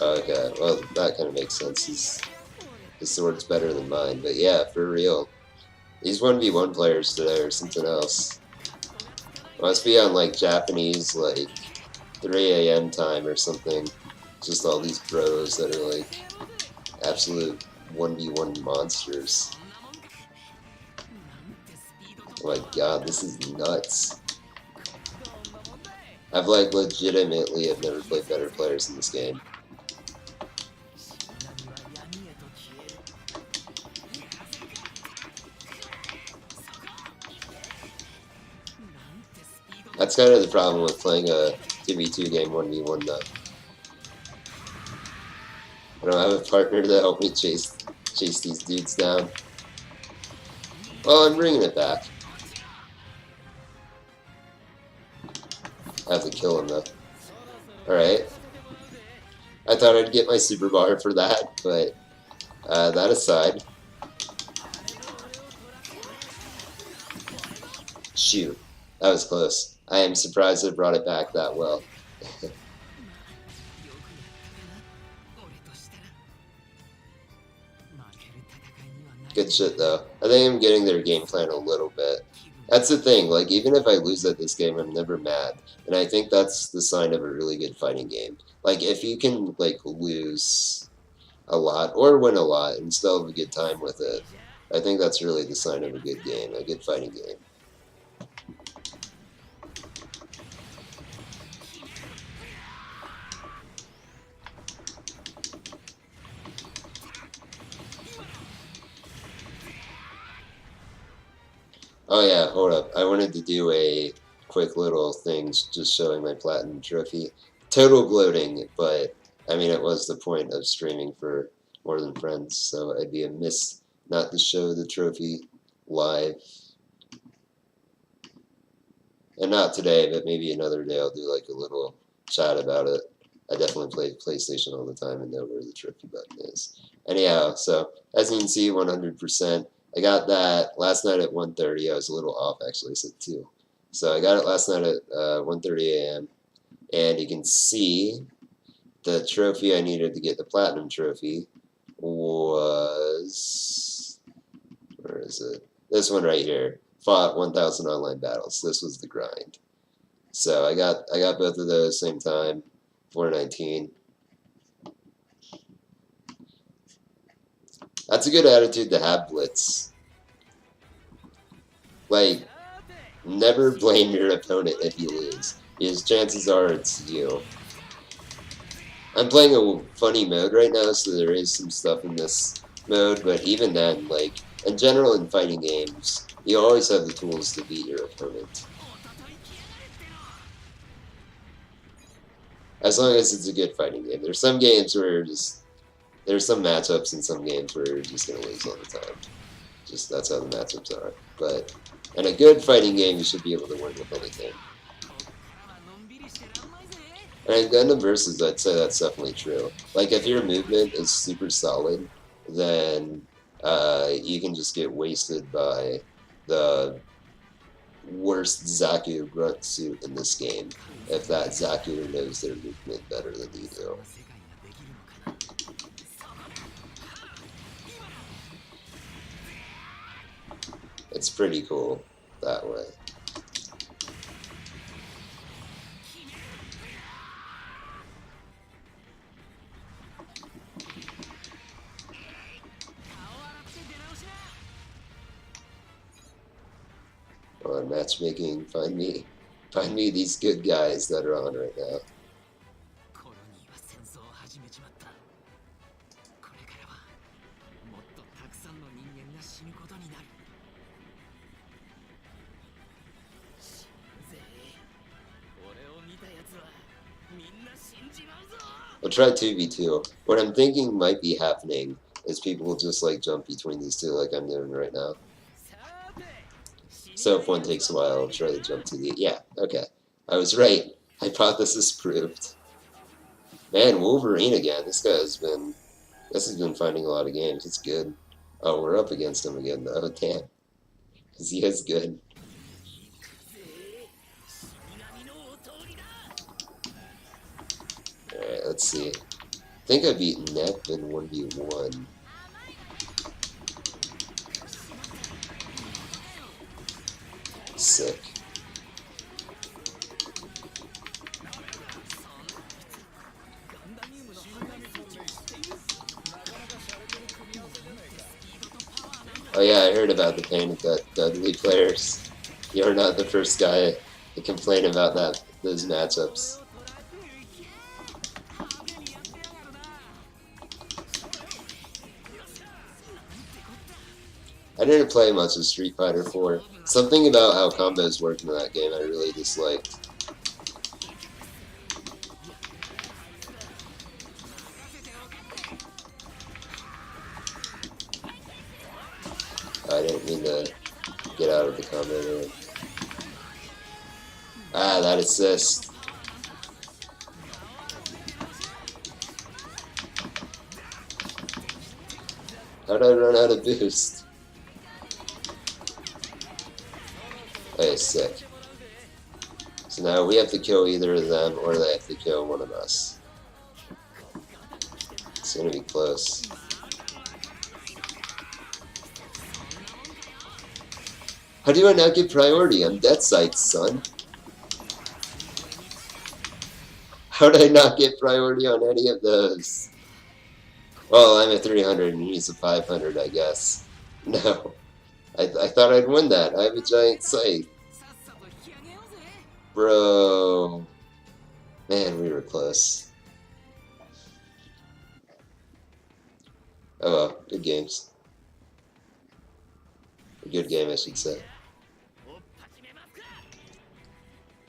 Okay, well that kind of makes sense. His sword's better than mine, but yeah, for real. These 1v1 players today are something else. Must be on like Japanese like 3 a.m. time or something. Just all these bros that are like absolute 1v1 monsters. Oh my god, this is nuts. I've like legitimately have never played better players in this game. That's kind of the problem with playing a 2v2 game 1v1 though. I don't have a partner to help me chase these dudes down. Oh, I'm bringing it back. I have to kill him though. Alright. I thought I'd get my super bar for that, but that aside. Shoot. That was close. I am surprised I brought it back that well. Good shit though. I think I'm getting their game plan a little bit. That's the thing, like even if I lose at this game, I'm never mad. And I think that's the sign of a really good fighting game. Like if you can like lose a lot or win a lot and still have a good time with it, I think that's really the sign of a good game, a good fighting game. Oh yeah, hold up. I wanted to do a quick little thing just showing my platinum trophy. Total gloating, but I mean it was the point of streaming for More Than Friends, so I'd be amiss not to show the trophy live. And not today, but maybe another day I'll do like a little chat about it. I definitely play PlayStation all the time and know where the trophy button is. Anyhow, so as you can see, 100%. I got that last night at 1:30. I was a little off actually, I said 2. So I got it last night at 1:30 a.m. And you can see the trophy I needed to get the platinum trophy was, where is it? This one right here. Fought 1,000 online battles. This was the grind. So I got both of those same time, 419. That's a good attitude to have, Blitz. Like, never blame your opponent if you lose, because chances are it's you. I'm playing a funny mode right now, so there is some stuff in this mode, but even then, like, in general in fighting games, you always have the tools to beat your opponent. As long as it's a good fighting game. There's some games where you're just, there's some matchups in some games where you're just going to lose all the time. Just, that's how the matchups are. But in a good fighting game, you should be able to win with anything. And in Gundam Versus, I'd say that's definitely true. Like, if your movement is super solid, then you can just get wasted by the worst Zaku grunt suit in this game, if that Zaku knows their movement better than you do. It's pretty cool that way. On matchmaking, find me these good guys that are on right now. We'll try 2v2. What I'm thinking might be happening is people will just like jump between these two like I'm doing right now. So if one takes a while, I'll try to jump to the... Yeah, okay. I was right. Hypothesis proved. Man, Wolverine again. This has been finding a lot of games. It's good. Oh, we're up against him again, though. Damn. Because he is good. Alright, let's see. I think I beat Nep in 1v1. Sick. Oh yeah, I heard about the pain of that Dudley players. You're not the first guy to complain about those matchups. I didn't play much of Street Fighter 4. Something about how combos work in that game I really disliked. I didn't mean to get out of the combo there. Ah, that assist. How'd I run out of boost? Hey, sick. So now we have to kill either of them or they have to kill one of us. It's gonna be close. How do I not get priority on death sights, son? How did I not get priority on any of those? Well, I'm at 300 and he's a 500, I guess. No. I thought I'd win that. I have a giant sight. Bro. Man, we were close. Oh well, good games. A good game, I should say.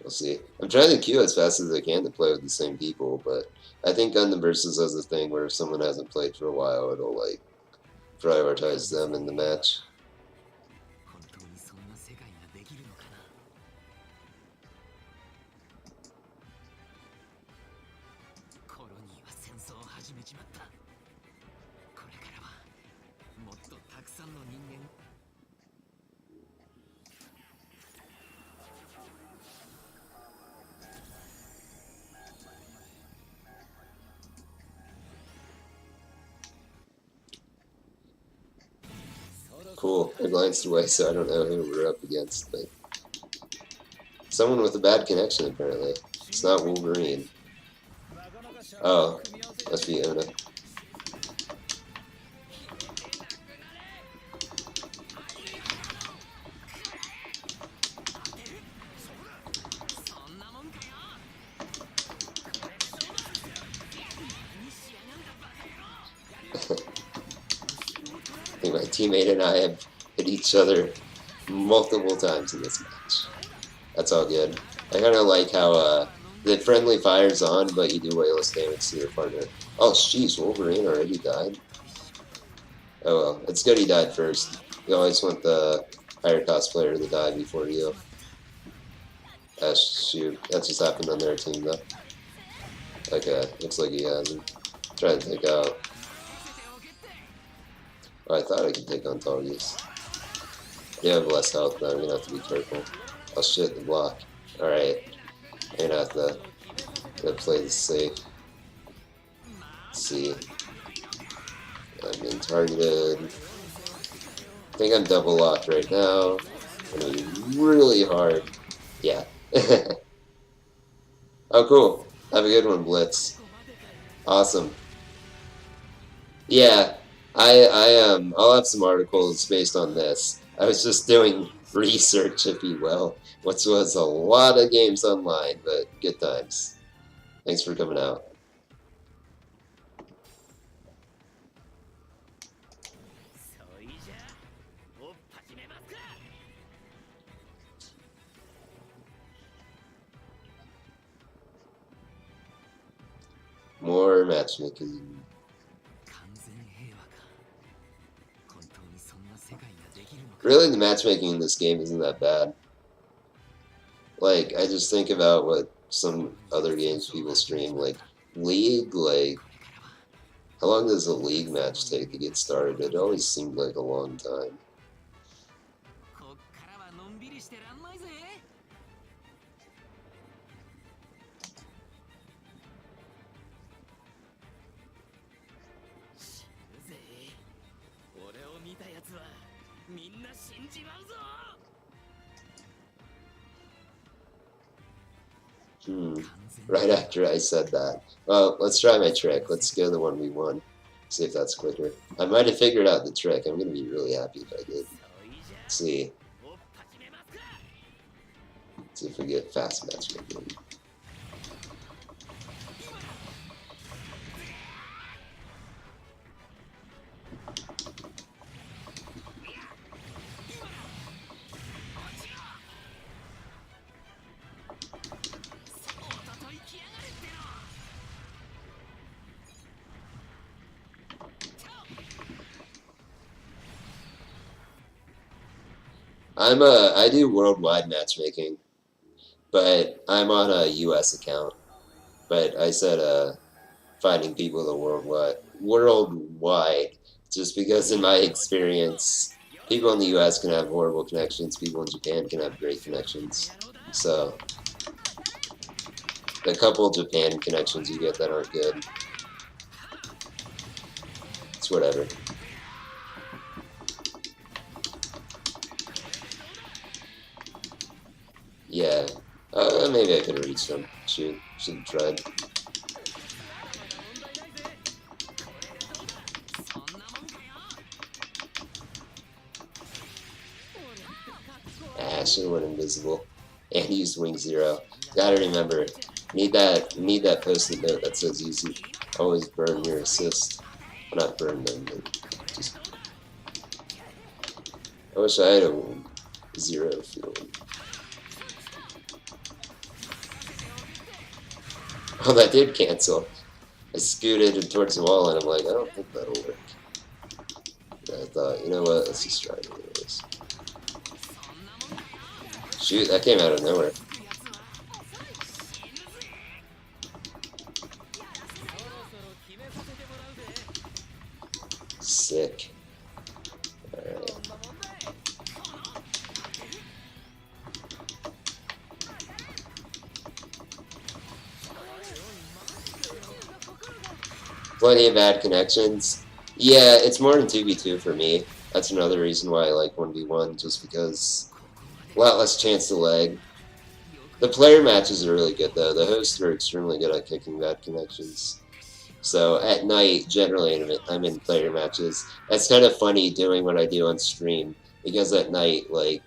We'll see. I'm trying to queue as fast as I can to play with the same people, but I think Gundam Versus has a thing where if someone hasn't played for a while, it'll like prioritize them in the match. Cool. I glanced away, so I don't know who we're up against, but someone with a bad connection, apparently. It's not Wolverine. Oh, must be Ona. I think my teammate and I have hit each other multiple times in this match. That's all good. I kind of like how the friendly fire's on, but you do way less damage to your partner. Oh, jeez, Wolverine already died? Oh well, it's good he died first. You always want the higher cost player to die before you. Ah, shoot. That just happened on their team, though. Okay, looks like he has him. Trying to take out... Oh, I thought I could take on Targus. They have less health, though. I'm gonna have to be careful. Oh shit, the block. Alright. I'm gonna have to play this safe. Let's see. I'm being targeted. I think I'm double locked right now. It's gonna be really hard. Yeah. Oh, cool. Have a good one, Blitz. Awesome. Yeah. I'll have some articles based on this. I was just doing research, if you will, which was a lot of games online, but good times. Thanks for coming out. More Poor matchmaking. Really, the matchmaking in this game isn't that bad. Like, I just think about what some other games people stream, like League, like, how long does a League match take to get started? It always seemed like a long time. Right after I said that. Well, let's try my trick. Let's go the 1v1. See if that's quicker. I might have figured out the trick. I'm going to be really happy if I did. Let's see. Let's see if we get fast matchmaking. I do worldwide matchmaking, but I'm on a US account. But I said finding people the worldwide, just because in my experience, people in the US can have horrible connections, people in Japan can have great connections. So the couple Japan connections you get that aren't good, it's whatever. Yeah, maybe I could have reached them. Shoot, should have tried. Ah, should have went invisible and used wing 0. Gotta remember, need that post-it note that says always burn your assist. Well, not burn them, but just. I wish I had a 0 feeling. Oh, that did cancel. I scooted towards the wall and I'm like, I don't think that'll work. And I thought, you know what, let's just try it anyways. Shoot, that came out of nowhere. Sick. Alright. Plenty of bad connections. Yeah, it's more than 2v2 for me. That's another reason why I like 1v1, just because a lot less chance to lag. The player matches are really good, though. The hosts are extremely good at kicking bad connections. So at night, generally, I'm in player matches. That's kind of funny doing what I do on stream, because at night, like,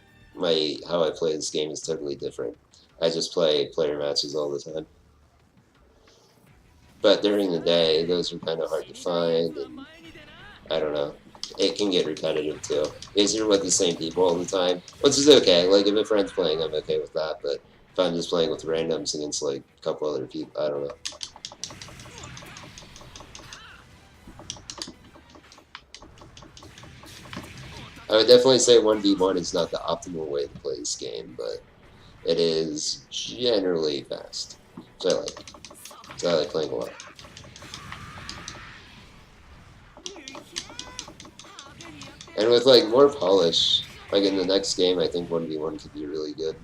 how I play this game is totally different. I just play player matches all the time. But during the day, those are kind of hard to find, and I don't know. It can get repetitive too. Because you're with the same people all the time, which is okay. Like, if a friend's playing, I'm okay with that. But if I'm just playing with randoms against, like, a couple other people, I don't know. I would definitely say 1v1 is not the optimal way to play this game, but it is generally fast, which I like. So I like playing a lot. And with like more polish, like in the next game, I think 1v1 could be really good.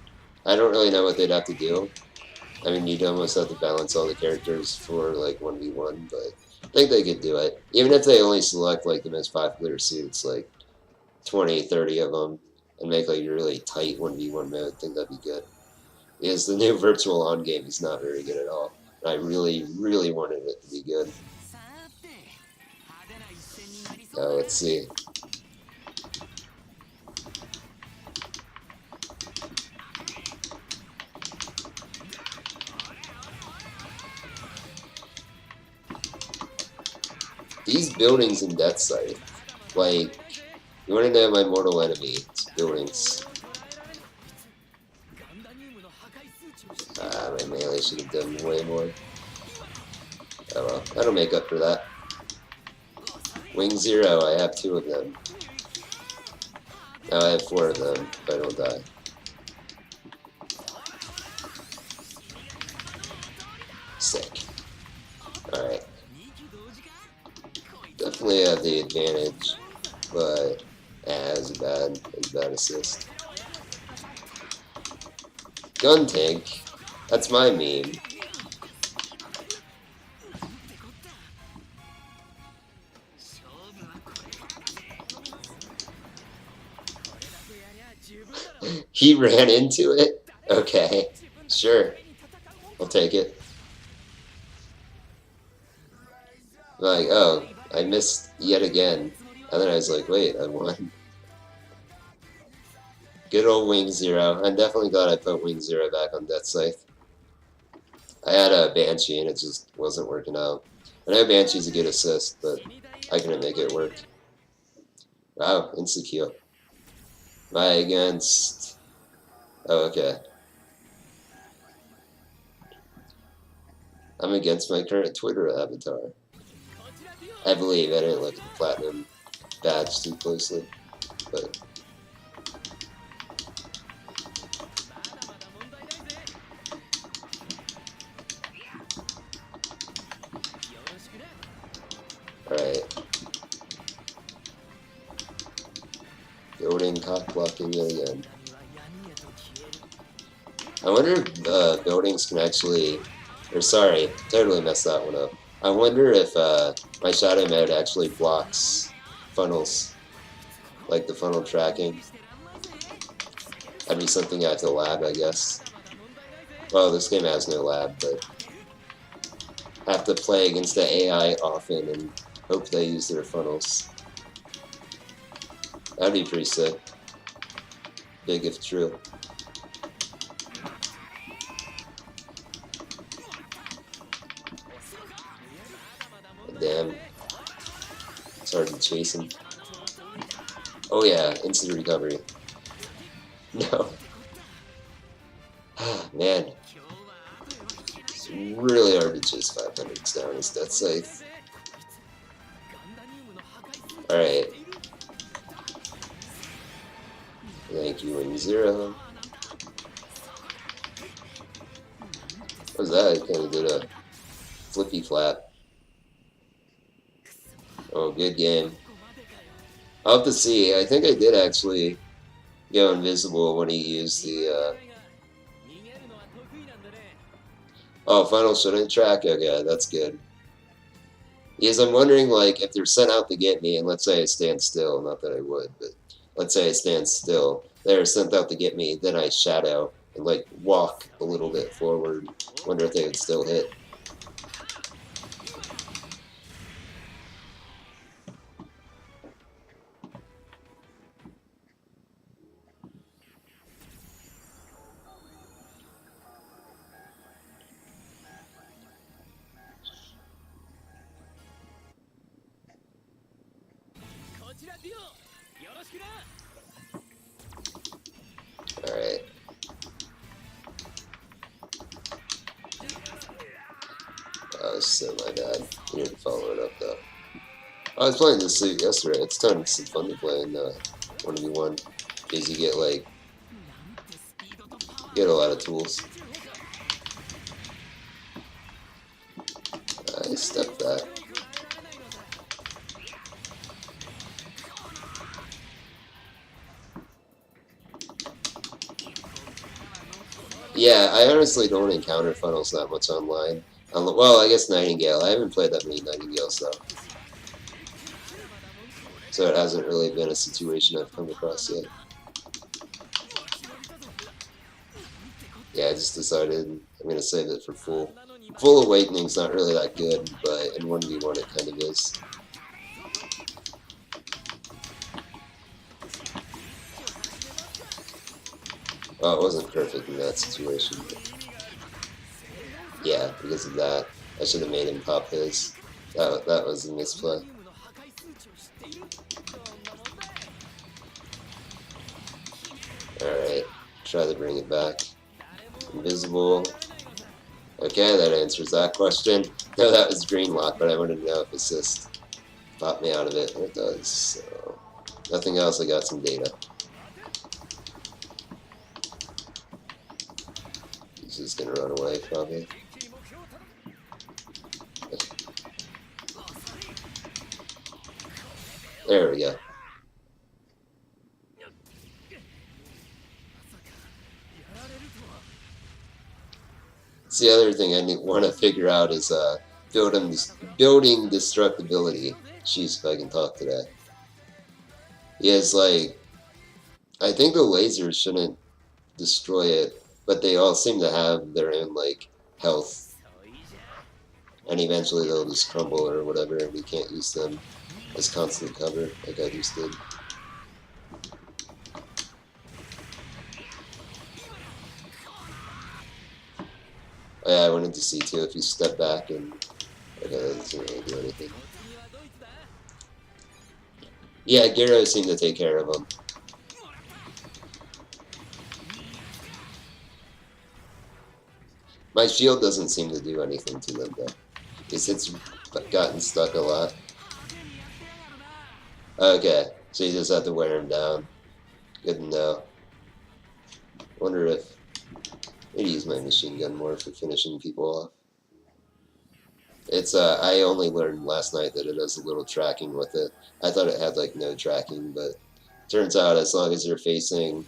I don't really know what they'd have to do. I mean, you'd almost have to balance all the characters for like 1v1, but I think they could do it. Even if they only select like the most popular suits, like 20, 30 of them, and make like a really tight 1v1 mode, I think that'd be good. Because the new virtual on game is not very good at all. I really, really wanted it to be good. Let's see. These buildings in Death Sight, like, you want to know my mortal enemy? It's buildings. My melee should have done way more. Oh well, that'll make up for that. Wing 0, I have 2 of them. Now I have 4 of them, if I don't die. Sick. Alright. Definitely have the advantage, but as a bad assist. Gun tank. That's my meme. He ran into it? Okay. Sure. I'll take it. Like, oh, I missed yet again. And then I was like, wait, I won. Good old Wing 0. I'm definitely glad I put Wing 0 back on Death Scythe. I had a Banshee and it just wasn't working out. I know Banshee's a good assist, but I couldn't make it work. Wow, insta-kill. Am I against... Oh, okay. I'm against my current Twitter avatar. I believe I didn't look at the platinum badge too closely, but... Alright. Building cock blocking yet again. I wonder if buildings can actually... Or sorry, totally messed that one up. I wonder if my shadow mode actually blocks funnels. Like the funnel tracking. That'd be something I have to lab, I guess. Well, this game has no lab, but... I have to play against the AI often and hope they use their funnels. That'd be pretty sick. Big if true. Damn. It's hard to chase him. Oh yeah, instant recovery. No. Man. It's really hard to chase 500s down his Death Scythe. Alright. Thank you, Wing 0. What was that? I kind of did a flippy flap. Oh, good game. I'll have to see. I think I did actually go invisible when he used the, Oh, final shouldn't track? Okay, that's good. Because I'm wondering, like, if they're sent out to get me, and let's say I stand still, not that I would, but let's say I stand still, they're sent out to get me, then I shadow, and, like, walk a little bit forward. Wonder if they would still hit. Alright. Oh, this is so my bad. I need to follow it up, though. I was playing this suit yesterday. It's ton of some fun to play in 1v1. Because you get, like... You get a lot of tools. I stepped that. Yeah, I honestly don't encounter funnels that much online. Well, I guess Nightingale. I haven't played that many Nightingales, though. So it hasn't really been a situation I've come across yet. Yeah, I just decided I'm going to save it for full. Full Awakening's not really that good, but in 1v1 it kind of is. Oh, it wasn't perfect in that situation, but yeah, because of that, I should have made him pop his. That was a misplay. Alright, try to bring it back. Invisible. Okay, that answers that question. No, that was green lock, but I wanted to know if assist popped me out of it, and it does. So nothing else. I got some data. He's just gonna run away, probably. There we go. It's the other thing I want to figure out is building destructibility. Jeez, if I can talk today. Yeah, it's like, I think the lasers shouldn't destroy it, but they all seem to have their own, like, health. And eventually they'll just crumble or whatever, and we can't use them as constant cover like I just did. Oh, yeah, I wanted to see too if you step back and... Okay, that doesn't really do anything. Yeah, Gyro seemed to take care of him. My shield doesn't seem to do anything to them though. It's gotten stuck a lot. Okay, so you just have to wear him down. Good to know. Wonder if maybe use my machine gun more for finishing people off. It's I only learned last night that it has a little tracking with it. I thought it had like no tracking, but turns out as long as you're facing,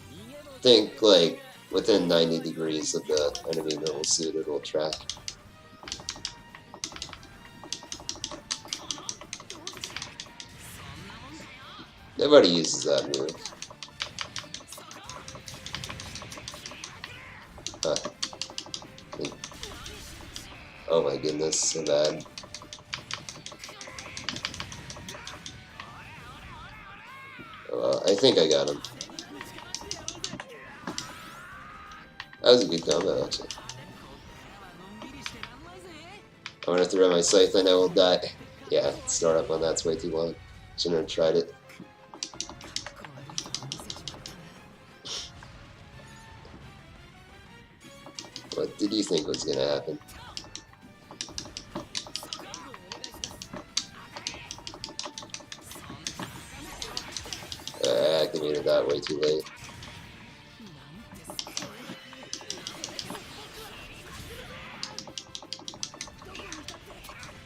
think like within 90 degrees of the enemy mobile suit, it'll track. Nobody uses that move. Huh. Oh my goodness, so bad. Oh, well, I think I got him. That was a good combo, actually. I'm gonna throw my scythe and I will die. Yeah, start up on that's way too long. Shouldn't have tried it. What did you think was gonna happen? I activated that way too late.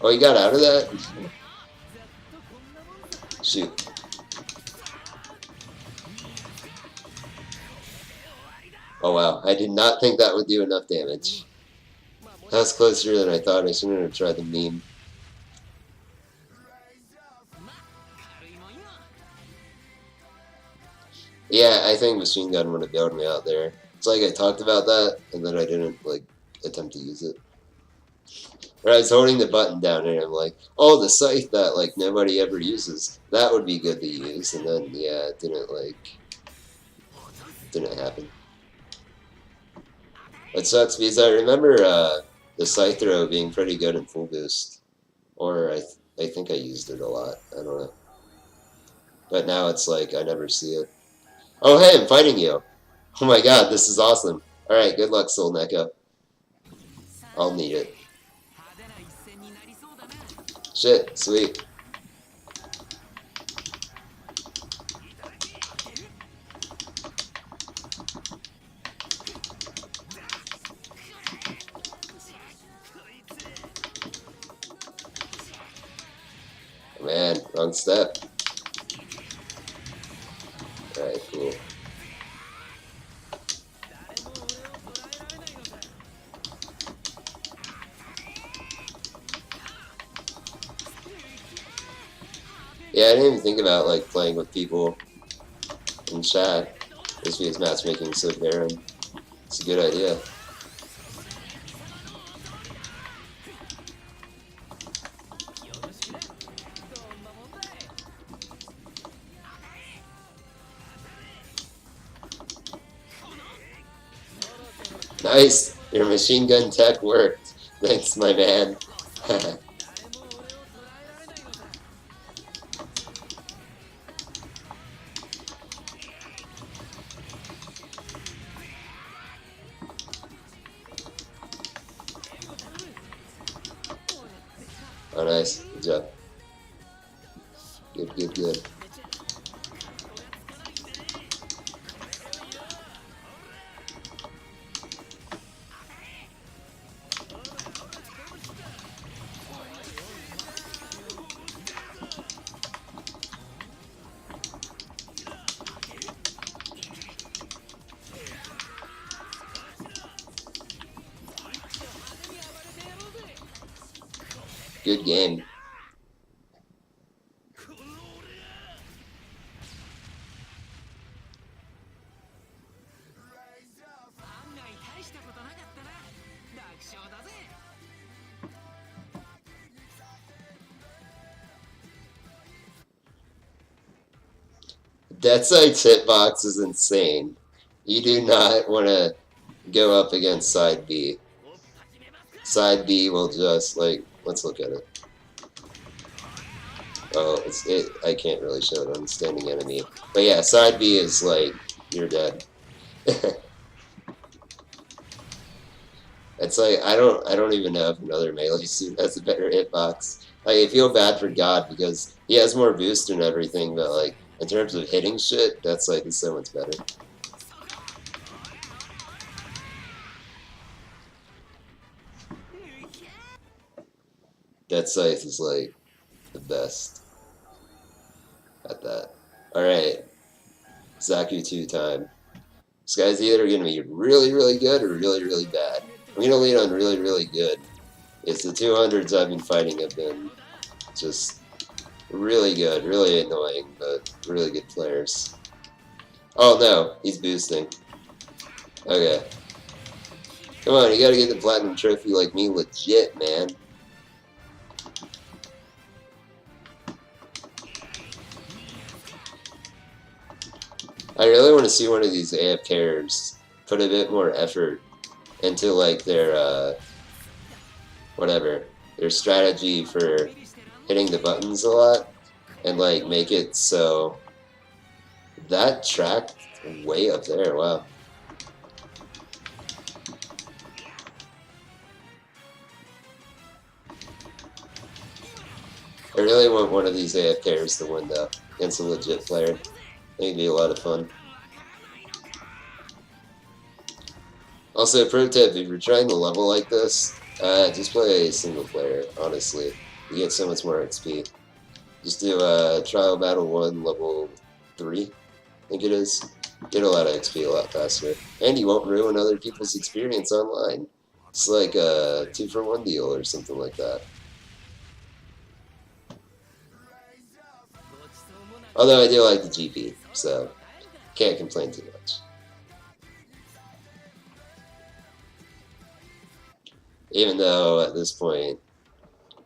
Oh, you got out of that? Shoot. Oh wow, I did not think that would do enough damage. That was closer than I thought. I shouldn't have tried the meme. Yeah, I think machine gun would have bailed me out there. It's like I talked about that, and then I didn't like attempt to use it. Or I was holding the button down, and I'm like, "Oh, the scythe that like nobody ever uses. That would be good to use." And then yeah, it didn't happen. It sucks because I remember the scythe throw being pretty good in full boost, or I think I used it a lot. I don't know. But now it's like I never see it. Oh hey, I'm fighting you! Oh my god, this is awesome! Alright, good luck, Soul Neko. I'll need it. Shit, sweet. Man, wrong step. Alright, cool. Yeah, I didn't even think about like playing with people in chat, just because matchmaking is so barren. It's a good idea. Nice! Your machine gun tech worked. Thanks, my man. job. Good, good, good. Good game. Dead Sight's hitbox is insane. You do not want to go up against side B. Side B will just, like, let's look at it. Oh, I can't really show it on the standing enemy. But yeah, side B is like, you're dead. It's like, I don't even know if another melee suit has a better hitbox. Like, I feel bad for God because he has more boost and everything, but like, in terms of hitting shit, that's like, so much better. Dead Scythe is like, the best at that. Alright, Zaku 2 time. This guy's either going to be really, really good or really, really bad. I'm going to lean on really, really good. It's the 200s I've been fighting have been just really good, really annoying, but really good players. Oh no, he's boosting. Okay. Come on, you gotta get the platinum trophy like me legit, man. I really want to see one of these AFKers put a bit more effort into like their whatever, their strategy for hitting the buttons a lot and like make it so that track way up there. Wow. I really want one of these AFKers to win though against a legit player. I think it'd be a lot of fun. Also, pro tip, if you're trying to level like this, just play a single player, honestly. You get so much more XP. Just do Trial Battle 1, level 3, I think it is. Get a lot of XP a lot faster. And you won't ruin other people's experience online. It's like a 2-for-1 deal or something like that. Although I do like the GP, so can't complain too much. Even though at this point,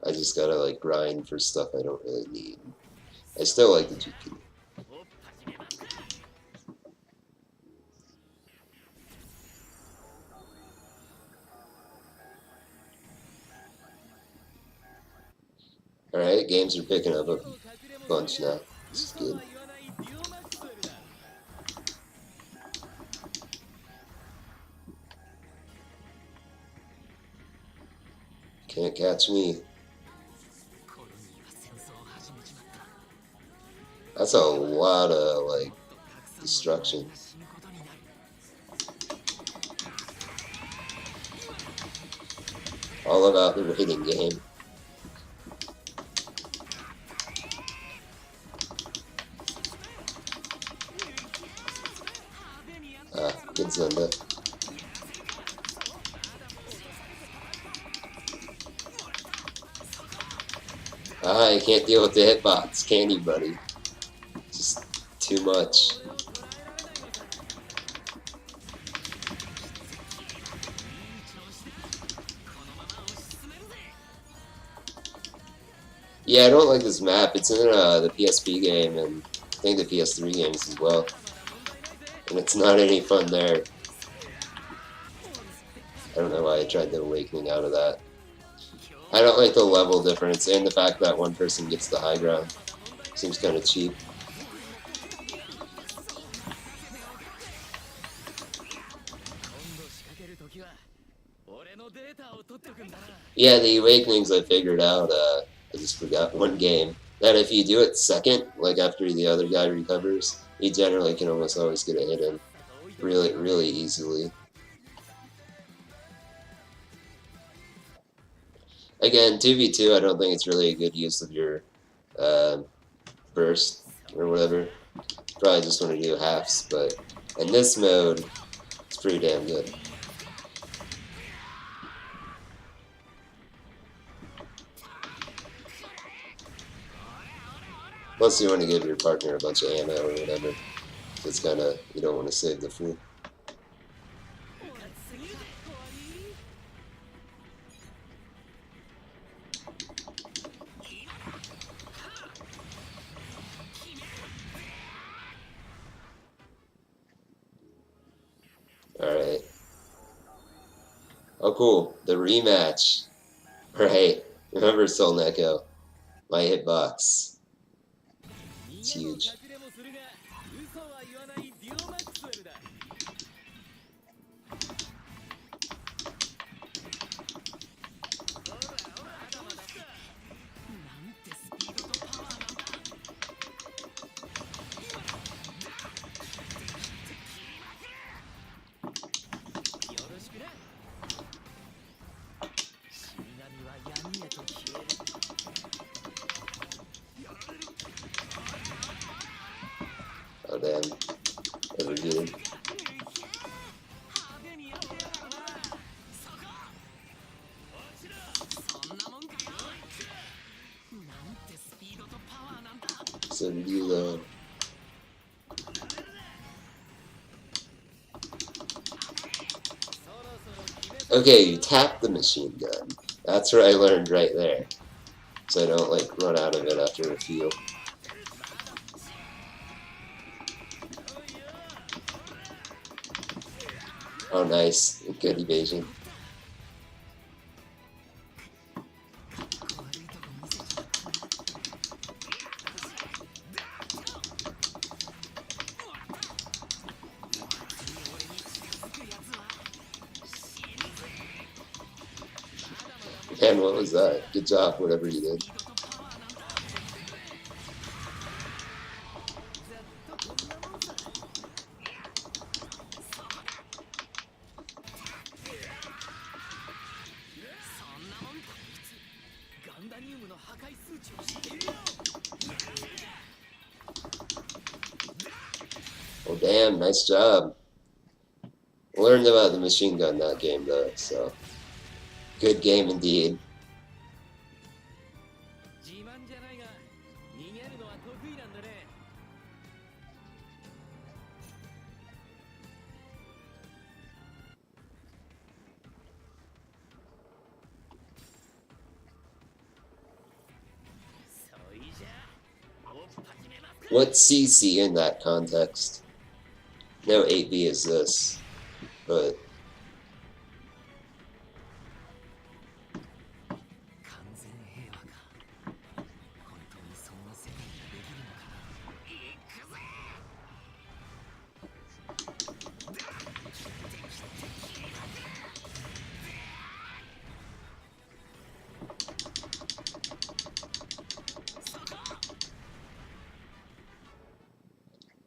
I just gotta like grind for stuff I don't really need. I still like the GP. Alright, games are picking up a bunch now. This is good. Can't catch me. That's a lot of, like, destruction. All about the waiting game. Good Zunda. I can't deal with the hitbox, can you, buddy? Just too much. Yeah, I don't like this map. It's in the PSP game and I think the PS3 games as well. And it's not any fun there. I don't know why I tried the Awakening out of that. I don't like the level difference and the fact that one person gets the high ground. Seems kind of cheap. Yeah, the Awakenings I figured out, I just We got one game that if you do it second, like after the other guy recovers, you generally can almost always get a hit in really, really easily. Again, 2v2, I don't think it's really a good use of your burst or whatever. Probably just want to do halves, but in this mode, it's pretty damn good. Plus, you want to give your partner a bunch of ammo or whatever. It's kind of, you don't want to save the food. Alright. Oh, cool. The rematch. Right. Remember Soul Neko. My hitbox. It's huge. Oh damn. Overheated. So did you though. Okay, you tap the machine gun. That's what I learned right there. So I don't like run out of it after a few. Oh nice. Good evasion. Man, what was that? Good job, whatever you did. Oh damn, nice job. Learned about the machine gun that game though, so good game indeed. What's CC in that context? No 8B is this, but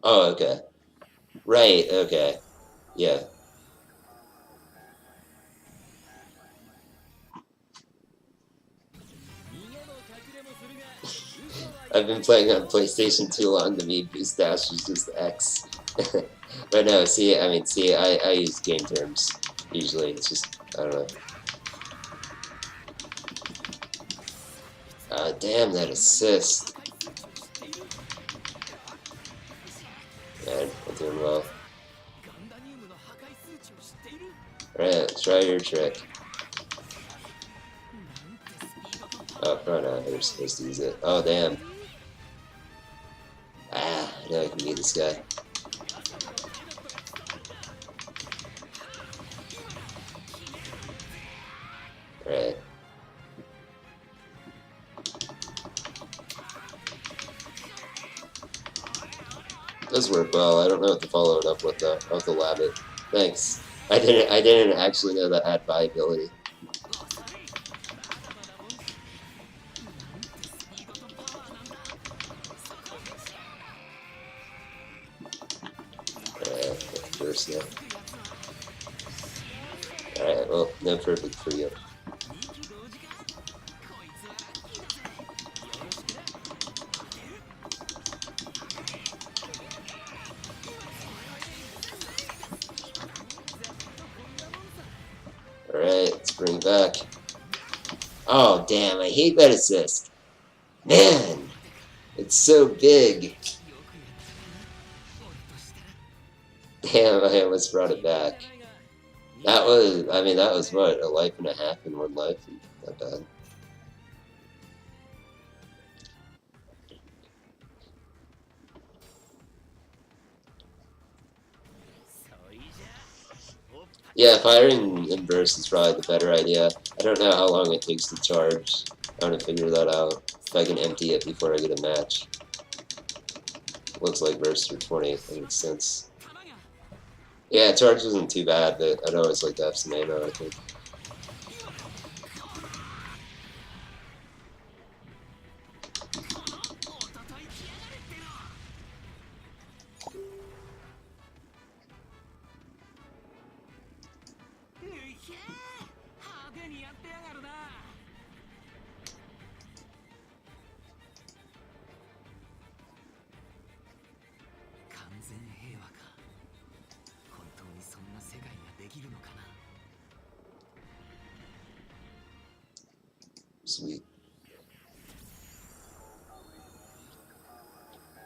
oh, okay. Right, okay. Yeah. I've been playing on PlayStation too long to me boost dash is just X. But no, see, I use game terms usually. It's just, I don't know. Damn, that assist. Man, I'm doing well. Alright, try your trick. Oh, probably not. You're supposed to use it. Oh, damn. Ah, I know I can beat this guy. Alright. Does work well. I don't know what to follow it up with though. I'll have to lab it. Thanks. I didn't actually know that had viability. burst now. Alright, well, no perfect for you. Alright, let's bring it back. Oh, damn, I hate that assist. Man, it's so big. Damn, I almost brought it back. That was, I mean, that was what, a life and a half in one life? Not bad. Yeah, firing in burst is probably the better idea. I don't know how long it takes to charge. I want to figure that out. If I can empty it before I get a match. Looks like burst for 20, that makes sense. Yeah, charge isn't too bad, but I'd always like to have some ammo, I think. Sweet.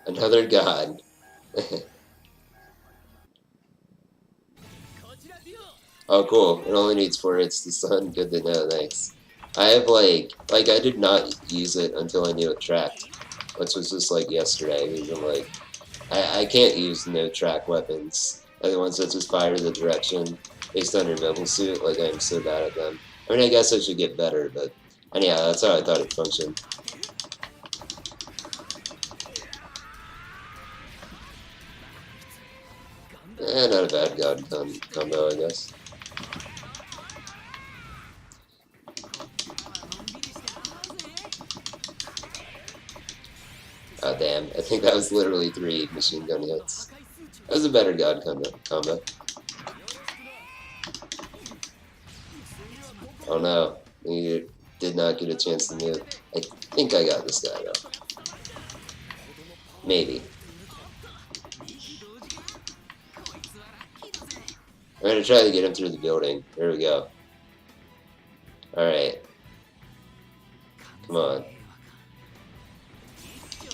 Another god. Oh, cool. It only needs 4 hits to stun. Good to know, thanks. I have, like, I did not use it until I knew it tracked. Which was just, like, yesterday. Because I'm like, I can't use no-track weapons. Like the ones that just fire the direction based on your mobile suit. Like, I'm so bad at them. I mean, I guess I should get better, but... anyhow, that's how I thought it functioned. Not a bad god combo, I guess. Oh damn, I think that was literally 3 machine gun hits. That was a better god combo. Oh no, we did not get a chance to move. I think I got this guy though. Maybe. I'm gonna try to get him through the building. There we go. Alright. Come on.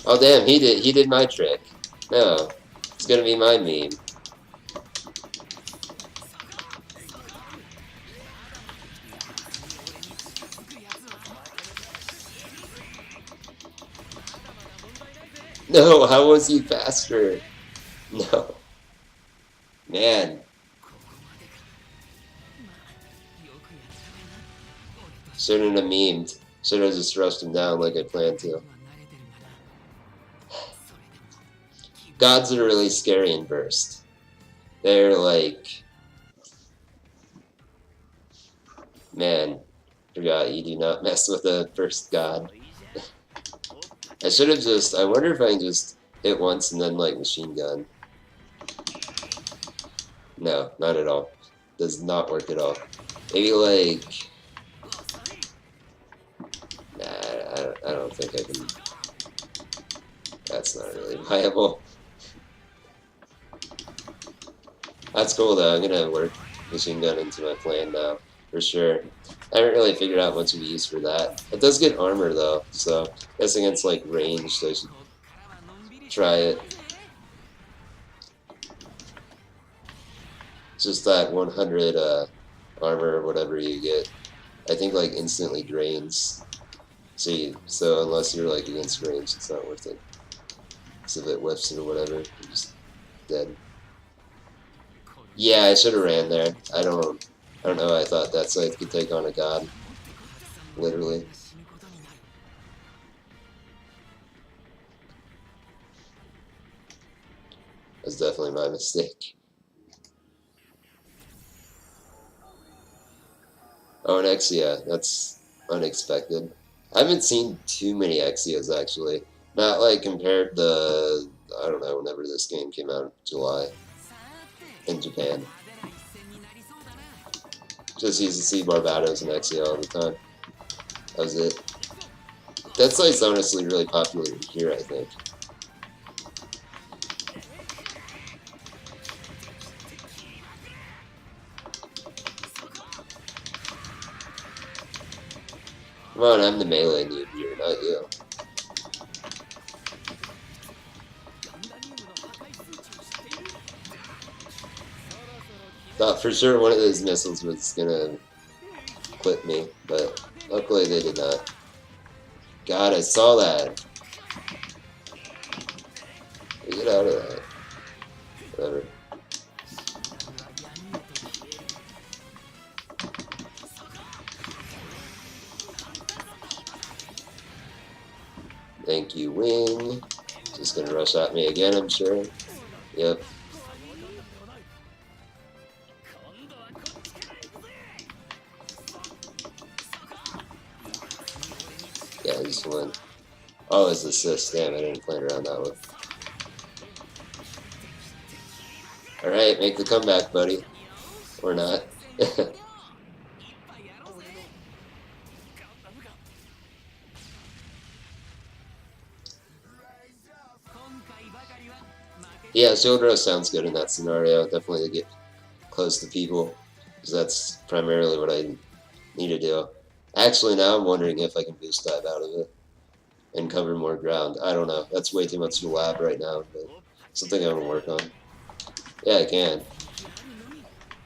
Oh damn, he did my trick. No. It's gonna be my meme. No, how was he faster? No. Man. Shouldn't have memed. Should have just rushed him down like I planned to. Gods are really scary in burst. They're like... man, forgot you do not mess with a burst god. I should have just... I wonder if I can just hit once and then, like, machine gun. No, not at all. Does not work at all. Maybe, like... nah, I don't think I can... that's not really viable. That's cool, though. I'm gonna work machine gun into my plan now, for sure. I haven't really figured out much of a use for that. It does get armor, though, so I guess against, like, ranged, I should try it. It's just that 100 armor, whatever you get, I think, like, instantly drains. So unless you're, like, against range, it's not worth it. So if it whiffs or whatever, you're just dead. Yeah, I should have ran there. I don't know, I thought that scythe could take on a god. Literally. That's definitely my mistake. Oh, an Exia. That's unexpected. I haven't seen too many Exias, actually. Not, like, compared to, I don't know, whenever this game came out in July. in Japan. Just used to see Barbados and Exia all the time. That was it. That site's honestly really popular here, I think. Come on, I'm the melee noob here, not you. Thought for sure one of those missiles was gonna clip me, but luckily they did not. God, I saw that. Get out of that. Whatever. Thank you, Wing. Just gonna rush at me again, I'm sure. Yep. Yeah, just one. Oh, it's assist. Damn, I didn't plan around that one. Alright, make the comeback, buddy. Or not. Yeah, shield row sounds good in that scenario. Definitely to get close to people, because that's primarily what I need to do. Actually, now I'm wondering if I can boost dive out of it and cover more ground. I don't know. That's way too much to lab right now, but something I want to work on. Yeah, I can.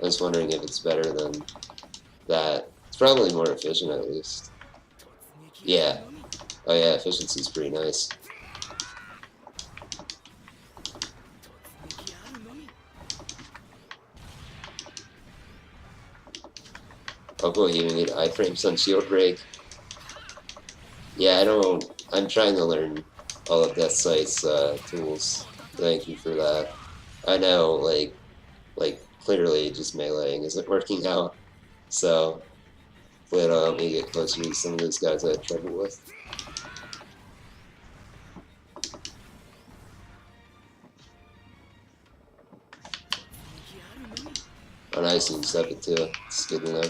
I was wondering if it's better than that. It's probably more efficient, at least. Yeah. Oh yeah, efficiency's pretty nice. Oh boy, you need iframes on shield break. Yeah, I'm trying to learn all of Death Sight's tools. Thank you for that. I know, like clearly just meleeing isn't working out. So, but let me get closer to some of those guys I had trouble with. Oh, nice, you step it too. It's good to know.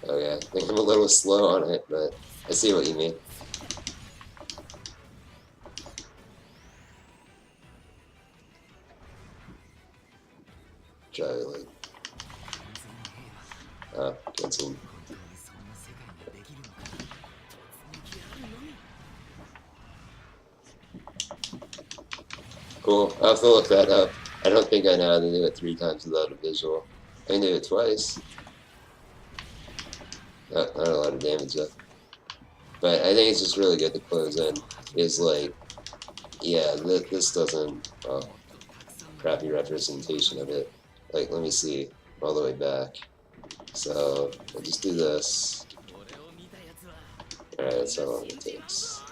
Okay, I think I'm a little slow on it, but I see what you mean. Try like, cancel. Cool. I'll have to look that up. I don't think I know how to do it 3 times without a visual. I can do it twice. Not a lot of damage though. But I think it's just really good to close in. Is like, yeah, this doesn't, crappy representation of it. Like, let me see, all the way back. So, I'll just do this. Alright, that's how long it takes.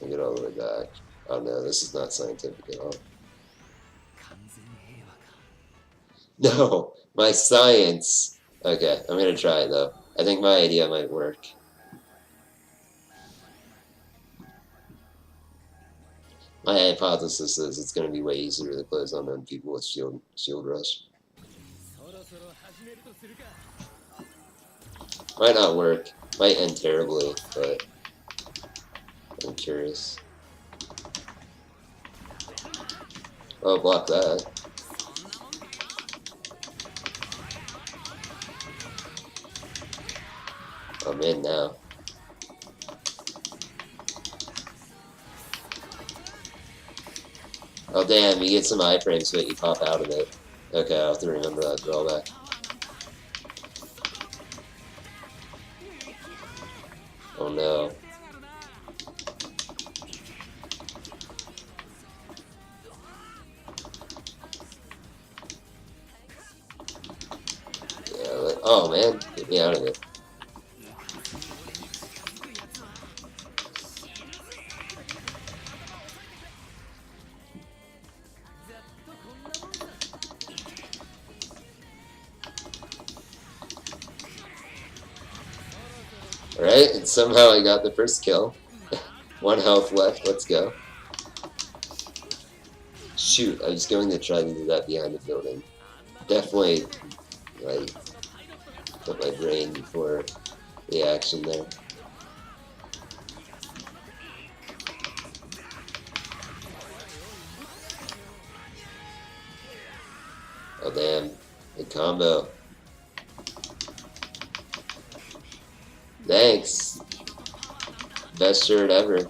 I'll get all the way back. Oh no, this is not scientific at all. No, my science. Okay, I'm gonna try it though. I think my idea might work. My hypothesis is it's gonna be way easier to close on people with shield rush. Might not work. Might end terribly, but I'm curious. Oh, block that. I'm in now. Oh damn, you get some iframes but you pop out of it. Okay, I'll have to remember that drawback. Oh no. Yeah, oh man, get me out of it. Alright, and somehow I got the first kill. 1 health left, let's go. Shoot, I was going to try to do that behind the building. Definitely, like, put my brain before the action there. Oh damn, good combo. Thanks. Best shirt ever.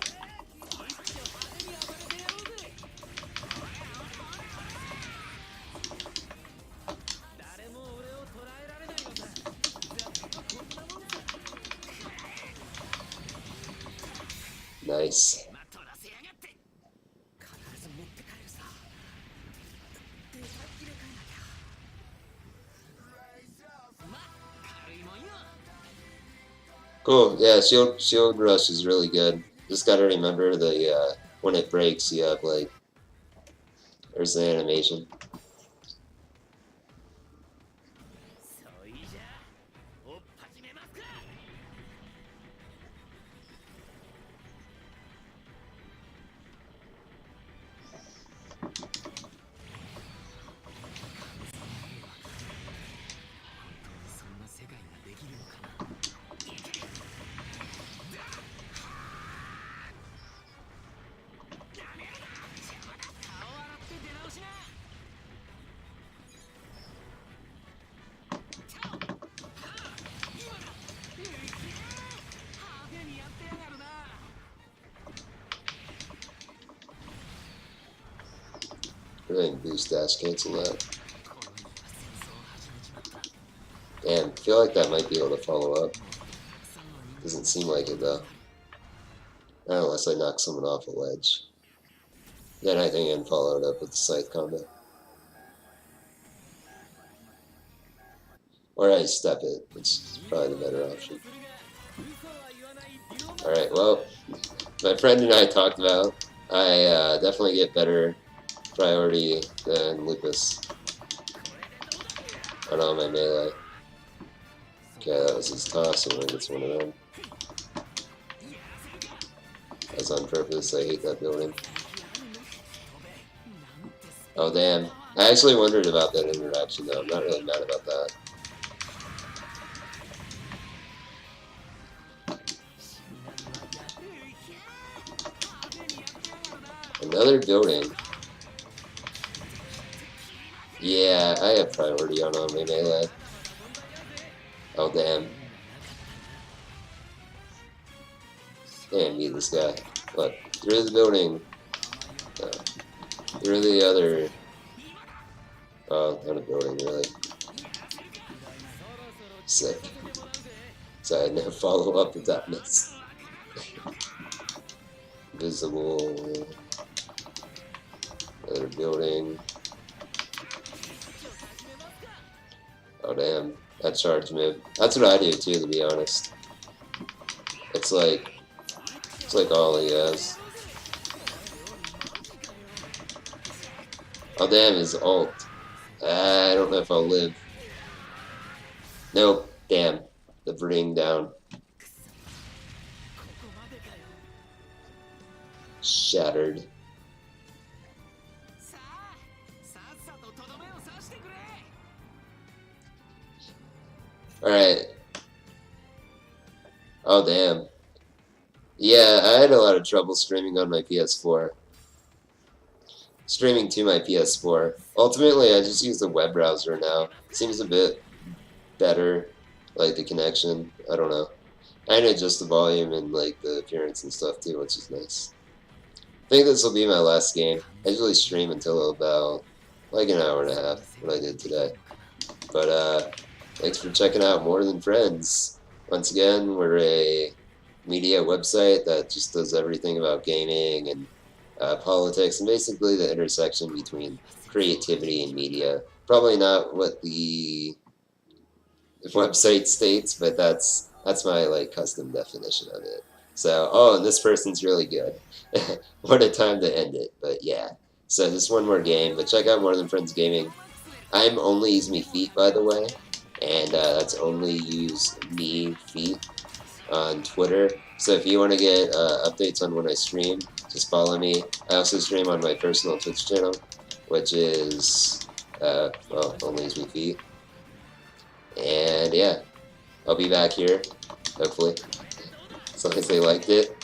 Nice. Cool. Yeah, shield rush is really good. Just gotta remember the when it breaks, you have like there's the animation. Really boost dash cancel that. Damn, I feel like that might be able to follow up. Doesn't seem like it though. Not unless I knock someone off a ledge. Then I think I can follow it up with the scythe combo. Or I step it, which is probably the better option. Alright, well, my friend and I talked about, I definitely get better priority than Lupus on all my melee. Okay, that was his toss, and I think it's one of them. That's on purpose, I hate that building. Oh damn, I actually wondered about that interaction though, I'm not really mad about that. Another building. Yeah, I have priority on all my melee. Oh damn. Damn, beat this guy. What? Through the building. Through the other. Oh, not a building, really. Sick. So I had no follow up with that miss. Visible. Another building. Oh damn, that charge move. That's what I do too, to be honest. It's like all he has. Oh damn, his ult. I don't know if I'll live. Nope, damn. The bring down. Shattered. Alright. Oh, damn. Yeah, I had a lot of trouble streaming on my PS4. Streaming to my PS4. Ultimately, I just use the web browser now. Seems a bit better, like the connection. I don't know. I can adjust the volume and like the appearance and stuff too, which is nice. I think this will be my last game. I usually stream until about like an hour and a half, what I did today. But thanks for checking out More Than Friends. Once again, we're a media website that just does everything about gaming and politics and basically the intersection between creativity and media. Probably not what the website states, but that's my like custom definition of it. So, oh, and this person's really good. What a time to end it, but yeah. So just one more game, but check out More Than Friends Gaming. I'm only use me feet, by the way, and that's only use me feet. on Twitter. So if you want to get updates on when I stream, just follow me. I also stream on my personal Twitch channel, which is, well, only as me feet. And yeah, I'll be back here, hopefully, as long as they liked it.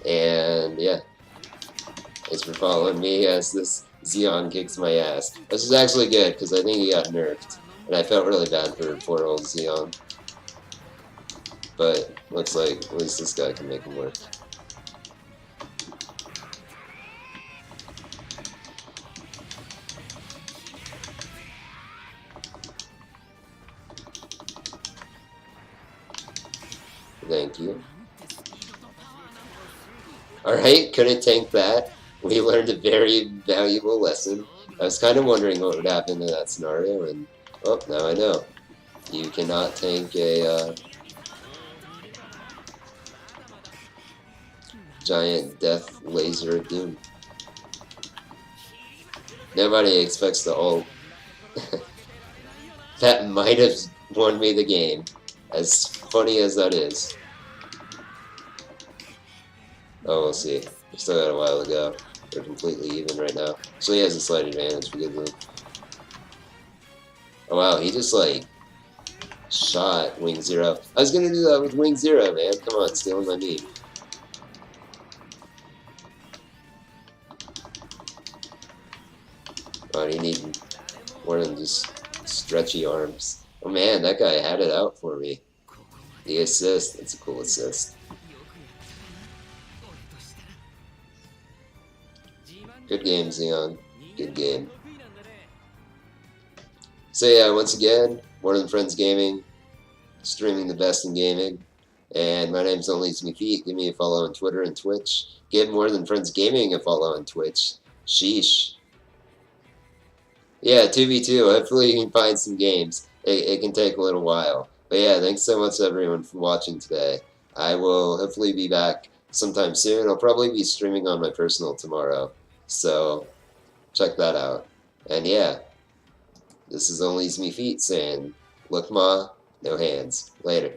And yeah, thanks for following me as this Xeon kicks my ass. This is actually good, because I think he got nerfed. And I felt really bad for poor old Xeon. But looks like at least this guy can make him work. Thank you. Alright, couldn't tank that. We learned a very valuable lesson. I was kind of wondering what would happen in that scenario, and oh, now I know. You cannot tank a giant death laser of doom. Nobody expects the ult. That might have won me the game, as funny as that is. Oh, we'll see. We still got a while to go. We're completely even right now. So he has a slight advantage for good luck. Oh wow, he just like shot Wing Zero. I was gonna do that with Wing Zero, man. Come on, stealing my meme. Oh, you need more than just stretchy arms. Oh man, that guy had it out for me. The assist, that's a cool assist. Good game, Xeon. Good game. So yeah, once again, More Than Friends Gaming, streaming the best in gaming. And my name's Only Me Feet. Give me a follow on Twitter and Twitch. Give More Than Friends Gaming a follow on Twitch. Sheesh. Yeah, 2v2. Hopefully you can find some games. It can take a little while. But yeah, thanks so much everyone for watching today. I will hopefully be back sometime soon. I'll probably be streaming on my personal tomorrow. So check that out. And yeah, this is Only Me Feet saying, look ma, no hands. Later.